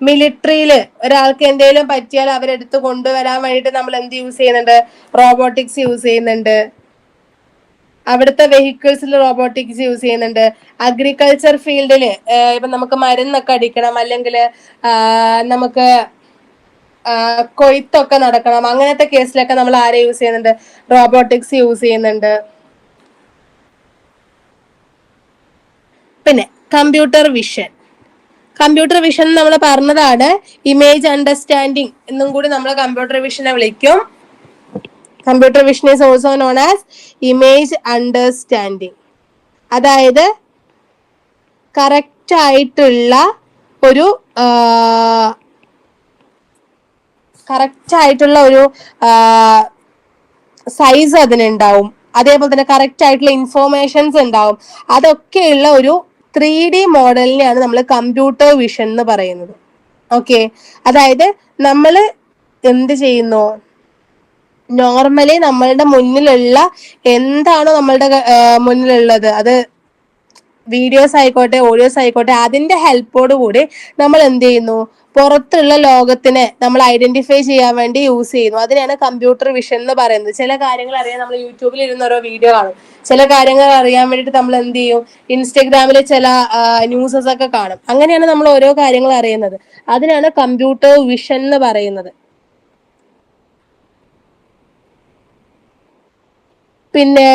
മിലിറ്ററിയില് ഒരാൾക്ക് എന്തെങ്കിലും പറ്റിയാൽ അവരെടുത്ത് കൊണ്ടുവരാൻ വേണ്ടിയിട്ട് നമ്മൾ എന്ത് യൂസ് ചെയ്യുന്നുണ്ട്? റോബോട്ടിക്സ് യൂസ് ചെയ്യുന്നുണ്ട്. അവിടുത്തെ വെഹിക്കിൾസിൽ റോബോട്ടിക്സ് യൂസ് ചെയ്യുന്നുണ്ട്. അഗ്രികൾച്ചർ ഫീൽഡിൽ ഇപ്പൊ നമുക്ക് മരുന്നൊക്കെ അടിക്കണം, അല്ലെങ്കിൽ നമുക്ക് കൊയ്ത്തൊക്കെ നടക്കണം, അങ്ങനത്തെ കേസിലൊക്കെ നമ്മൾ ആരെ യൂസ് ചെയ്യുന്നുണ്ട്? റോബോട്ടിക്സ് യൂസ് ചെയ്യുന്നുണ്ട്. പിന്നെ കമ്പ്യൂട്ടർ വിഷൻ. കമ്പ്യൂട്ടർ വിഷൻ നമ്മൾ പറഞ്ഞതാണ്. ഇമേജ് അണ്ടർസ്റ്റാൻഡിങ് എന്നും കൂടി നമ്മൾ കമ്പ്യൂട്ടർ വിഷനെ വിളിക്കും. Computer vision is also known as image understanding. അതായത് കറക്റ്റ് ആയിട്ടുള്ള ഒരു സൈസ് അതിനുണ്ടാവും. അതേപോലെ തന്നെ കറക്റ്റ് ആയിട്ടുള്ള ഇൻഫോർമേഷൻസ് ഉണ്ടാവും. അതൊക്കെയുള്ള ഒരു 3D മോഡലിനെയാണ് നമ്മൾ കമ്പ്യൂട്ടർ വിഷൻ എന്ന് പറയുന്നത്. ഓക്കെ, അതായത് നമ്മൾ എന്ത് ചെയ്യുന്നു? നോർമലി നമ്മളുടെ മുന്നിലുള്ള എന്താണോ നമ്മളുടെ മുന്നിലുള്ളത്, അത് വീഡിയോസ് ആയിക്കോട്ടെ, ഓഡിയോസ് ആയിക്കോട്ടെ, അതിന്റെ ഹെൽപ്പോട് കൂടി നമ്മൾ എന്ത് ചെയ്യുന്നു? പുറത്തുള്ള ലോകത്തിനെ നമ്മൾ ഐഡന്റിഫൈ ചെയ്യാൻ വേണ്ടി യൂസ് ചെയ്യുന്നു. അതിനാണ് കമ്പ്യൂട്ടർ വിഷൻ എന്ന് പറയുന്നത്. ചില കാര്യങ്ങൾ അറിയാൻ നമ്മൾ യൂട്യൂബിൽ ഇരുന്ന് ഓരോ വീഡിയോ കാണും. ചില കാര്യങ്ങൾ അറിയാൻ വേണ്ടിയിട്ട് നമ്മൾ എന്ത് ചെയ്യും? ഇൻസ്റ്റഗ്രാമിൽ ചില ന്യൂസസ് ഒക്കെ കാണും. അങ്ങനെയാണ് നമ്മൾ ഓരോ കാര്യങ്ങൾ അറിയുന്നത്. അതിനാണ് കമ്പ്യൂട്ടർ വിഷൻ എന്ന് പറയുന്നത്. പിന്നെ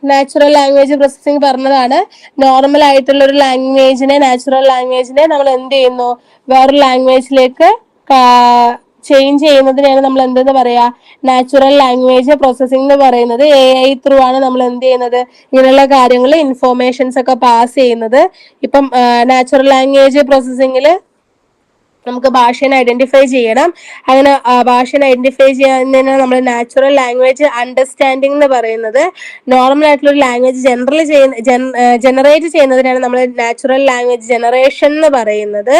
നാച്ചുറൽ ലാംഗ്വേജ് പ്രോസസ്സിംഗ് പറഞ്ഞതാണ്. നോർമൽ ആയിട്ടുള്ള ഒരു ലാംഗ്വേജിനെ, നാച്ചുറൽ ലാംഗ്വേജിനെ നമ്മൾ എന്ത് ചെയ്യുന്നു? വേറൊരു ലാംഗ്വേജിലേക്ക് ചേഞ്ച് ചെയ്യുന്നതിനെയാണ് നമ്മൾ എന്തെന്ന് പറയാ? നാച്ചുറൽ ലാംഗ്വേജ് പ്രോസസ്സിംഗ് എന്ന് പറയുന്നത്. AI ത്രൂ ആണ് നമ്മൾ എന്ത് ചെയ്യുന്നത്? ഇങ്ങനെയുള്ള കാര്യങ്ങൾ, ഇൻഫോർമേഷൻസ് ഒക്കെ പാസ് ചെയ്യുന്നത്. ഇപ്പം നാച്ചുറൽ ലാംഗ്വേജ് പ്രോസസ്സിംഗിൽ നമുക്ക് ഭാഷയെ ഐഡന്റിഫൈ ചെയ്യണം. അങ്ങനെ ഭാഷയെ ഐഡന്റിഫൈ ചെയ്യുന്നതിന് നമ്മൾ നാച്ചുറൽ ലാംഗ്വേജ് അണ്ടർസ്റ്റാൻഡിംഗ് എന്ന് പറയുന്നത്. നോർമൽ ആയിട്ടുള്ള ഒരു ലാംഗ്വേജ് ജനറേറ്റ് ചെയ്യുന്നതിനാണ് നമ്മൾ നാച്ചുറൽ ലാംഗ്വേജ് ജനറേഷൻ എന്ന് പറയുന്നത്.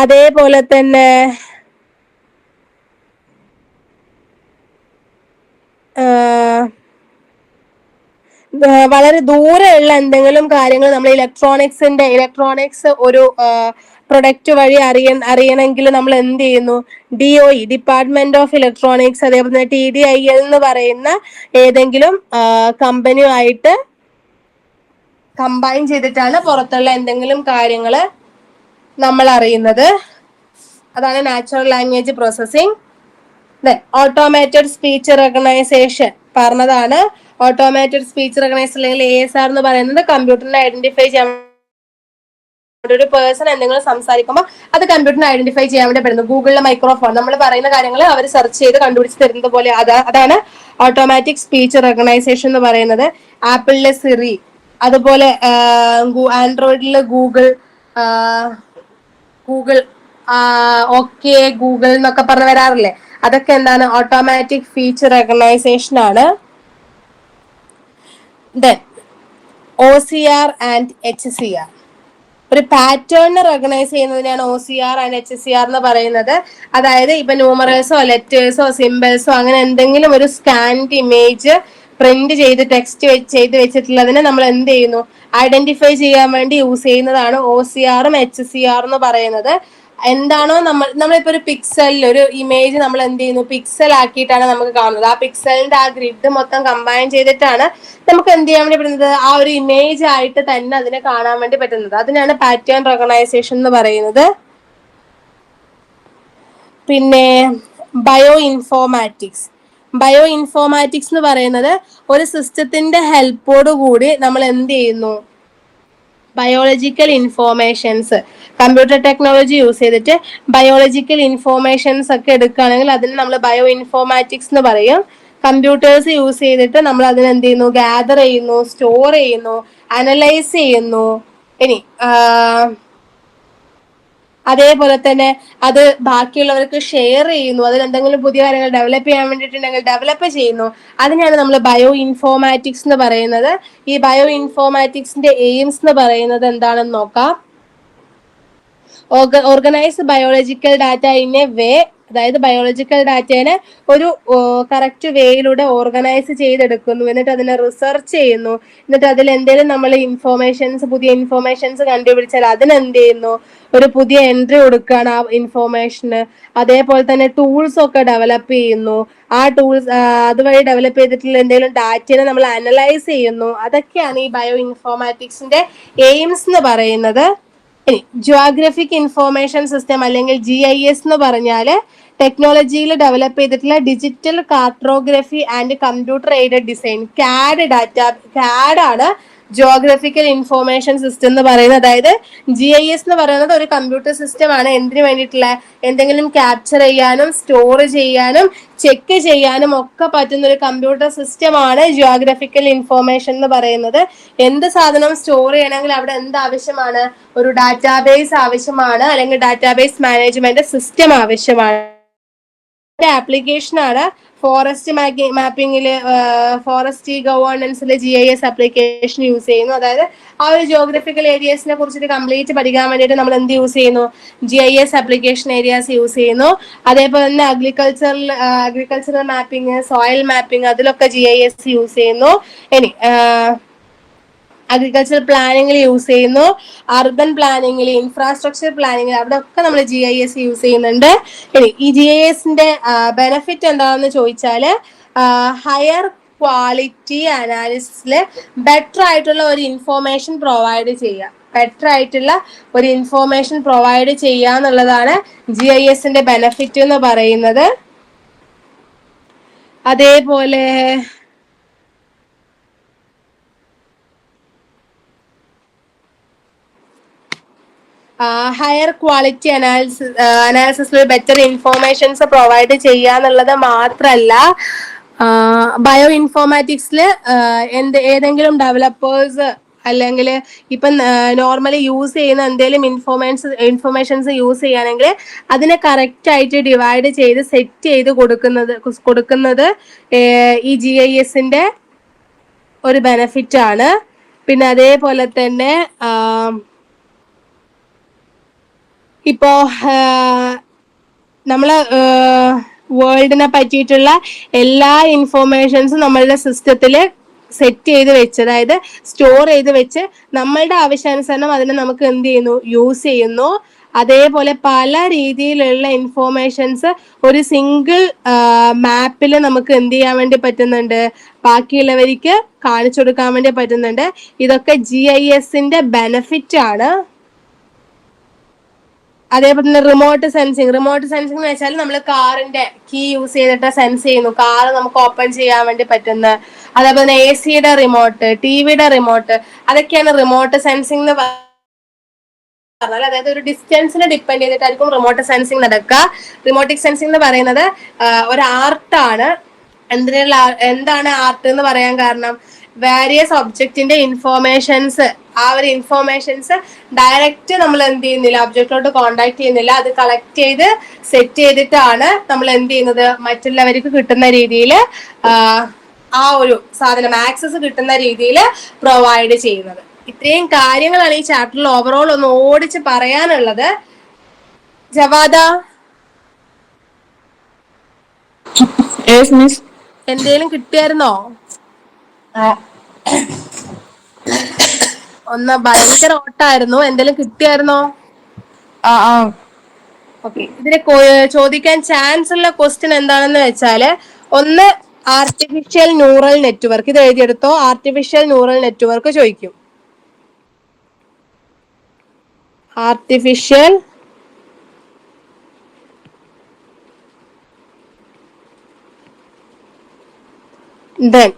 അതേപോലെ തന്നെ വളരെ ദൂരെയുള്ള എന്തെങ്കിലും കാര്യങ്ങൾ നമ്മൾ ഇലക്ട്രോണിക്സ് ഒരു പ്രൊഡക്റ്റ് വഴി അറിയണമെങ്കിൽ നമ്മൾ എന്ത് ചെയ്യുന്നു? DOE, ഡിപ്പാർട്ട്മെന്റ് ഓഫ് ഇലക്ട്രോണിക്സ്, അതേപോലെ തന്നെ TDIL എന്ന് പറയുന്ന ഏതെങ്കിലും കമ്പനിയുമായിട്ട് കമ്പൈൻ ചെയ്തിട്ടാണ് പുറത്തുള്ള എന്തെങ്കിലും കാര്യങ്ങൾ നമ്മൾ അറിയുന്നത്. അതാണ് natural language processing. Automated speech recognition പറഞ്ഞതാണ്. ഓട്ടോമേറ്റഡ് സ്പീച്ച് റെക്കഗ്നൈസേഷൻ അല്ലെങ്കിൽ ASR എന്ന് പറയുന്നത് കമ്പ്യൂട്ടറിനെ ഐഡന്റിഫൈ ചെയ്യാൻ, ഒരു പേഴ്സൺ എന്തെങ്കിലും സംസാരിക്കുമ്പോൾ അത് കമ്പ്യൂട്ടറിനെ ഐഡന്റിഫൈ ചെയ്യാൻ വേണ്ടി പറ്റുന്നു. ഗൂഗിളിലെ മൈക്രോഫോൺ, നമ്മൾ പറയുന്ന കാര്യങ്ങൾ അവർ സെർച്ച് ചെയ്ത് കണ്ടുപിടിച്ച് തരുന്നത് പോലെ അതാണ് ഓട്ടോമാറ്റിക് സ്പീച്ച് റെക്കഗ്നൈസേഷൻ എന്ന് പറയുന്നത്. ആപ്പിളിലെ സിറി, അതുപോലെ ആൻഡ്രോയിഡിലെ ഗൂഗിൾ ഓക്കെ ഗൂഗിൾ എന്നൊക്കെ പറഞ്ഞ് വരാറില്ലേ? അതൊക്കെ എന്താണ്? ഓട്ടോമാറ്റിക് ഫീച്ചർ റെക്കഗ്നൈസേഷൻ ആണ്. Then OCR and HCR. ഒരു പാറ്റേൺ റെക്കഗ്നൈസ് ചെയ്യുന്നതിനാണ് OCR ആൻഡ് HCR എന്ന് പറയുന്നത്. അതായത് ഇപ്പൊ ന്യൂമറൽസോ ലെറ്റേഴ്സോ സിംബൽസോ അങ്ങനെ എന്തെങ്കിലും ഒരു സ്കാൻഡ് ഇമേജ് പ്രിന്റ് ചെയ്ത് ടെക്സ്റ്റ് ചെയ്ത് വെച്ചിട്ടുള്ളതിനെ നമ്മൾ എന്ത് ചെയ്യുന്നു? ഐഡന്റിഫൈ ചെയ്യാൻ വേണ്ടി യൂസ് ചെയ്യുന്നതാണ് OCRും HCR എന്ന് പറയുന്നത്. എന്താണോ നമ്മളിപ്പോ ഒരു പിക്സലിൽ ഒരു ഇമേജ് നമ്മൾ എന്ത് ചെയ്യുന്നു? പിക്സൽ ആക്കിയിട്ടാണ് നമുക്ക് കാണുന്നത്. ആ പിക്സലിന്റെ ആ ഗ്രിഡ് മൊത്തം കമ്പൈൻ ചെയ്തിട്ടാണ് നമുക്ക് എന്ത് ചെയ്യാൻ വേണ്ടി പറ്റുന്നത്? ആ ഒരു ഇമേജ് ആയിട്ട് തന്നെ അതിനെ കാണാൻ വേണ്ടി പറ്റുന്നത്. അതിനാണ് പാറ്റേൺ റെക്കഗ്നൈസേഷൻ എന്ന് പറയുന്നത്. പിന്നെ ബയോ ഇൻഫോർമാറ്റിക്സ് എന്ന് പറയുന്നത് ഒരു സിസ്റ്റത്തിന്റെ ഹെൽപ്പോട് കൂടി നമ്മൾ എന്ത് ചെയ്യുന്നു? Biological informations, computer technology use ചെയ്തിട്ട് ബയോളജിക്കൽ ഇൻഫോർമേഷൻസ് ഒക്കെ എടുക്കുകയാണെങ്കിൽ അതിന് നമ്മൾ ബയോ ഇൻഫോർമാറ്റിക്സ് എന്ന് പറയും. കമ്പ്യൂട്ടേഴ്സ് യൂസ് ചെയ്തിട്ട് നമ്മൾ അതിന് എന്ത് ചെയ്യുന്നു? ഗ്യാദർ ചെയ്യുന്നു, സ്റ്റോർ ചെയ്യുന്നു, അനലൈസ് ചെയ്യുന്നു. ഇനി അതേപോലെ തന്നെ അത് ബാക്കിയുള്ളവർക്ക് ഷെയർ ചെയ്യുന്നു. അതിൽ എന്തെങ്കിലും പുതിയ കാര്യങ്ങൾ ഡെവലപ്പ് ചെയ്യാൻ വേണ്ടിയിട്ടുണ്ടെങ്കിൽ ഡെവലപ്പ് ചെയ്യുന്നു. അതിനെയാണ് നമ്മൾ ബയോ ഇൻഫോർമാറ്റിക്സ് എന്ന് പറയുന്നത്. ഈ ബയോ ഇൻഫോർമാറ്റിക്സിന്റെ എയിംസ് എന്ന് പറയുന്നത് എന്താണെന്ന് നോക്കാം. Organise biological data in a way, അതായത് ബയോളജിക്കൽ ഡാറ്റേനെ ഒരു കറക്റ്റ് വേയിലൂടെ ഓർഗനൈസ് ചെയ്തെടുക്കുന്നു, എന്നിട്ട് അതിനെ റിസർച്ച് ചെയ്യുന്നു, എന്നിട്ട് അതിൽ എന്തെങ്കിലും നമ്മൾ പുതിയ ഇൻഫോർമേഷൻസ് കണ്ടുപിടിച്ചാൽ അതിനെന്ത് ചെയ്യുന്നു, ഒരു പുതിയ എൻട്രി കൊടുക്കുകയാണ് ആ ഇൻഫോർമേഷന്. അതേപോലെ തന്നെ ടൂൾസ് ഒക്കെ ഡെവലപ്പ് ചെയ്യുന്നു. ആ ടൂൾസ് അതുവഴി ഡെവലപ്പ് ചെയ്തിട്ടുള്ള എന്തെങ്കിലും ഡാറ്റയെ നമ്മൾ അനലൈസ് ചെയ്യുന്നു. അതൊക്കെയാണ് ഈ ബയോ ഇൻഫോർമാറ്റിക്സിന്റെ എയിംസ് എന്ന് പറയുന്നത്. ഇനി ജിയോഗ്രഫിക് ഇൻഫോർമേഷൻ സിസ്റ്റം അല്ലെങ്കിൽ GIS എന്ന് പറഞ്ഞാല് ടെക്നോളജിയിൽ ഡെവലപ്പ് ചെയ്തിട്ടുള്ള digital cartography and computer aided design, CAD ആണ് ജിയോഗ്രഫിക്കൽ ഇൻഫോർമേഷൻ സിസ്റ്റം എന്ന് പറയുന്നത്. അതായത് GIS എന്ന് പറയുന്നത് ഒരു കമ്പ്യൂട്ടർ സിസ്റ്റം ആണ്. എന്തിനു വേണ്ടിയിട്ടുള്ള, എന്തെങ്കിലും ക്യാപ്ചർ ചെയ്യാനും സ്റ്റോർ ചെയ്യാനും ചെക്ക് ചെയ്യാനും ഒക്കെ പറ്റുന്ന ഒരു കമ്പ്യൂട്ടർ സിസ്റ്റം ആണ് ജിയോഗ്രഫിക്കൽ ഇൻഫോർമേഷൻ എന്ന് പറയുന്നത്. എന്ത് സാധനം സ്റ്റോർ ചെയ്യണമെങ്കിൽ അവിടെ എന്ത് ആവശ്യമാണ്, ഒരു ഡാറ്റാബേസ് ആവശ്യമാണ്, അല്ലെങ്കിൽ ഡാറ്റാബേസ് മാനേജ്മെന്റ് സിസ്റ്റം ആവശ്യമാണ്. ആപ്ലിക്കേഷൻ ആണ് ഫോറസ്റ്റ് മാപ്പിംഗില്, ഫോറസ്റ്റ് ഗവേണൻസിൽ GIS ആപ്ലിക്കേഷൻ യൂസ് ചെയ്യുന്നു. അതായത് ആ ഒരു ജിയോഗ്രഫിക്കൽ ഏരിയസിനെ കുറിച്ചിട്ട് കംപ്ലീറ്റ് പഠിക്കാൻ വേണ്ടിയിട്ട് നമ്മൾ എന്ത് യൂസ് ചെയ്യുന്നു, GIS ആപ്ലിക്കേഷൻ ഏരിയാസ് യൂസ് ചെയ്യുന്നു. അതേപോലെ തന്നെ അഗ്രികൾച്ചറൽ മാപ്പിംഗ്, സോയിൽ മാപ്പിംഗ്, അതിലൊക്കെ GIS യൂസ് ചെയ്യുന്നു. ഇനി അഗ്രികൾച്ചറൽ പ്ലാനിങ്ങിൽ യൂസ് ചെയ്യുന്നു, അർബൻ പ്ലാനിങ്ങിൽ, ഇൻഫ്രാസ്ട്രക്ചർ പ്ലാനിങ്ങിൽ, അവിടെ ഒക്കെ നമ്മൾ GIS യൂസ് ചെയ്യുന്നുണ്ട്. ഇനി ഈ GISന്റെ ബെനിഫിറ്റ് എന്താണെന്ന് ചോദിച്ചാൽ, ഹയർ ക്വാളിറ്റി അനാലിസിസിൽ ബെറ്റർ ആയിട്ടുള്ള ഒരു ഇൻഫോർമേഷൻ പ്രൊവൈഡ് ചെയ്യുക, എന്നുള്ളതാണ് GISന്റെ ബെനിഫിറ്റ് എന്ന് പറയുന്നത്. അതേപോലെ ഹയർ ക്വാളിറ്റി അനാലിസിസിൽ ബെറ്റർ ഇൻഫോർമേഷൻസ് പ്രൊവൈഡ് ചെയ്യുക എന്നുള്ളത് മാത്രമല്ല, ബയോ ഇൻഫോർമാറ്റിക്സിൽ ഏതെങ്കിലും ഡെവലപ്പേഴ്സ് അല്ലെങ്കിൽ ഇപ്പം നോർമലി യൂസ് ചെയ്യുന്ന എന്തെങ്കിലും ഇൻഫോർമേഷൻസ് യൂസ് ചെയ്യുകയാണെങ്കിൽ അതിനെ കറക്റ്റ് ആയിട്ട് ഡിവൈഡ് ചെയ്ത് സെറ്റ് ചെയ്ത് കൊടുക്കുന്നത് ഈ GISന്റെ ഒരു ബെനിഫിറ്റ് ആണ്. പിന്നെ അതേപോലെ തന്നെ ഇപ്പോ നമ്മള് വേൾഡിനെ പറ്റിയിട്ടുള്ള എല്ലാ ഇൻഫോർമേഷൻസും നമ്മളുടെ സിസ്റ്റത്തിൽ സെറ്റ് ചെയ്ത് വെച്ച്, അതായത് സ്റ്റോർ ചെയ്ത് വെച്ച് നമ്മളുടെ ആവശ്യാനുസരണം അതിനെ നമുക്ക് എന്ത് ചെയ്യുന്നു, യൂസ് ചെയ്യുന്നു. അതേപോലെ പല രീതിയിലുള്ള ഇൻഫോർമേഷൻസ് ഒരു സിംഗിൾ മാപ്പിൽ നമുക്ക് എന്ത് ചെയ്യാൻ വേണ്ടി പറ്റുന്നുണ്ട്, ബാക്കിയുള്ളവർക്ക് കാണിച്ചു കൊടുക്കാൻ വേണ്ടി പറ്റുന്നുണ്ട്. ഇതൊക്കെ GISന്റെ ബെനിഫിറ്റ് ആണ്. അതേപോലെ തന്നെ റിമോട്ട് സെൻസിങ് എന്ന് വെച്ചാൽ നമ്മൾ കാറിന്റെ കീ യൂസ് ചെയ്തിട്ട് സെൻസ് ചെയ്യുന്നു, കാർ നമുക്ക് ഓപ്പൺ ചെയ്യാൻ വേണ്ടി പറ്റുന്ന. അതേപോലെ തന്നെ AC റിമോട്ട്, TV റിമോട്ട്, അതൊക്കെയാണ് റിമോട്ട് സെൻസിങ് എന്ന് പറഞ്ഞാൽ. അതായത് ഒരു ഡിസ്റ്റൻസിനെ ഡിപ്പെൻഡ് ചെയ്തിട്ടായിരിക്കും റിമോട്ട് സെൻസിങ് നടക്കുക. റിമോട്ടിക് സെൻസിങ് എന്ന് പറയുന്നത് ഒരു ആർട്ടാണ്. എന്താണ് ആർട്ട് എന്ന് പറയാൻ കാരണം, വേരിയസ് ഒബ്ജക്റ്റിന്റെ ഇൻഫോർമേഷൻസ്, ആ ഒരു ഇൻഫോർമേഷൻസ് ഡയറക്റ്റ് നമ്മൾ എന്ത് ചെയ്യുന്നില്ല, ഒബ്ജക്റ്റിലോട്ട് കോണ്ടാക്ട് ചെയ്യുന്നില്ല, അത് കളക്ട് ചെയ്ത് സെറ്റ് ചെയ്തിട്ടാണ് നമ്മൾ എന്ത് ചെയ്യുന്നത്, മറ്റുള്ളവർക്ക് കിട്ടുന്ന രീതിയിൽ ആ ഒരു സാധനം ആക്സസ് കിട്ടുന്ന രീതിയിൽ പ്രൊവൈഡ് ചെയ്യുന്നത്. ഇത്രയും കാര്യങ്ങളാണ് ഈ ചാപ്റ്ററിൽ ഓവറോൾ ഒന്ന് ഓടിച്ച് പറയാനുള്ളത്. ജവാദ എന്തേലും കിട്ടിയായിരുന്നോ? ഒന്ന് ഭയങ്കര ഓട്ടായിരുന്നു, എന്തെങ്കിലും കിട്ടിയായിരുന്നോ? ഓക്കെ, ഇതിന് ചോദിക്കാൻ ചാൻസ് ഉള്ള ക്വസ്റ്റ്യൻ എന്താണെന്ന് വെച്ചാല്, ഒന്ന് ആർട്ടിഫിഷ്യൽ ന്യൂറൽ നെറ്റ്വർക്ക്, ഇത് എഴുതിയെടുത്തോ. ആർട്ടിഫിഷ്യൽ ന്യൂറൽ നെറ്റ്വർക്ക് ചോദിക്കും. ആർട്ടിഫിഷ്യൽ then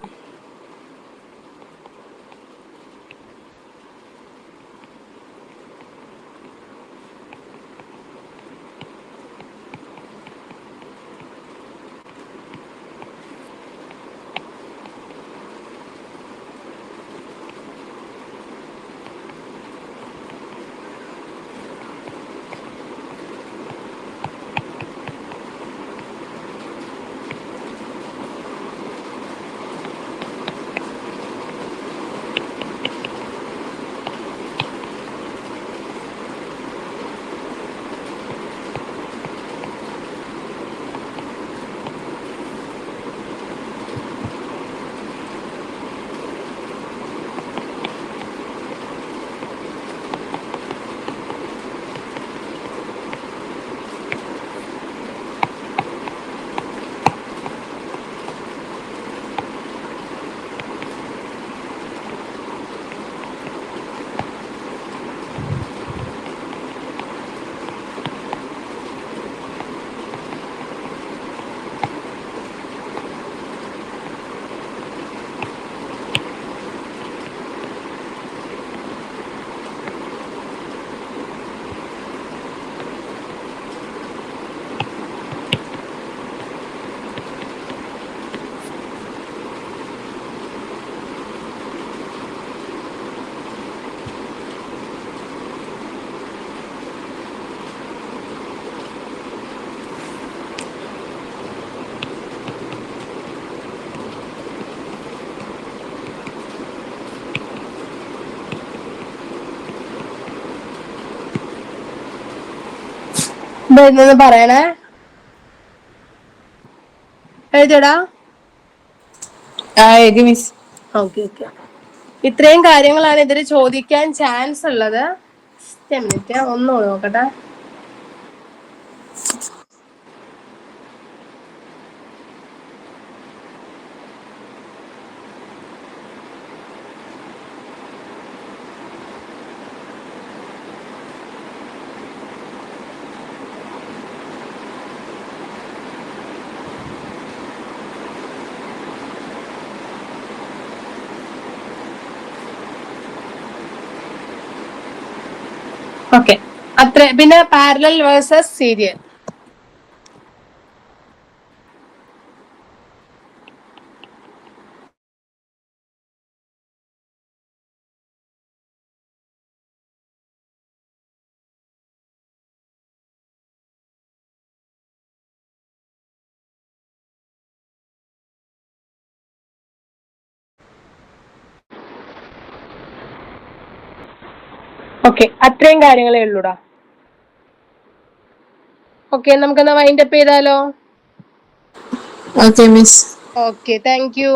ഇതെന്ന് പറയണേ, എഴുതിയടാ. എഴുതി മിസ്. Okay okay. ഇത്രയും കാര്യങ്ങളാണ് ഇതിൽ ചോദിക്കാൻ ചാൻസ് ഉള്ളത്. മിനിറ്റ് ഒന്ന് നോക്കട്ടെ. ഓക്കെ, അത്ര. പിന്നെ പാരലൽ വേഴ്സസ് സീരിയൽ. ഓക്കെ, അത്രയും കാര്യങ്ങളേ ഉള്ളൂടാ. ഓക്കെ, നമുക്കെന്നാ വൈൻഡപ്പ് ചെയ്താലോ? Okay miss. Okay, thank you.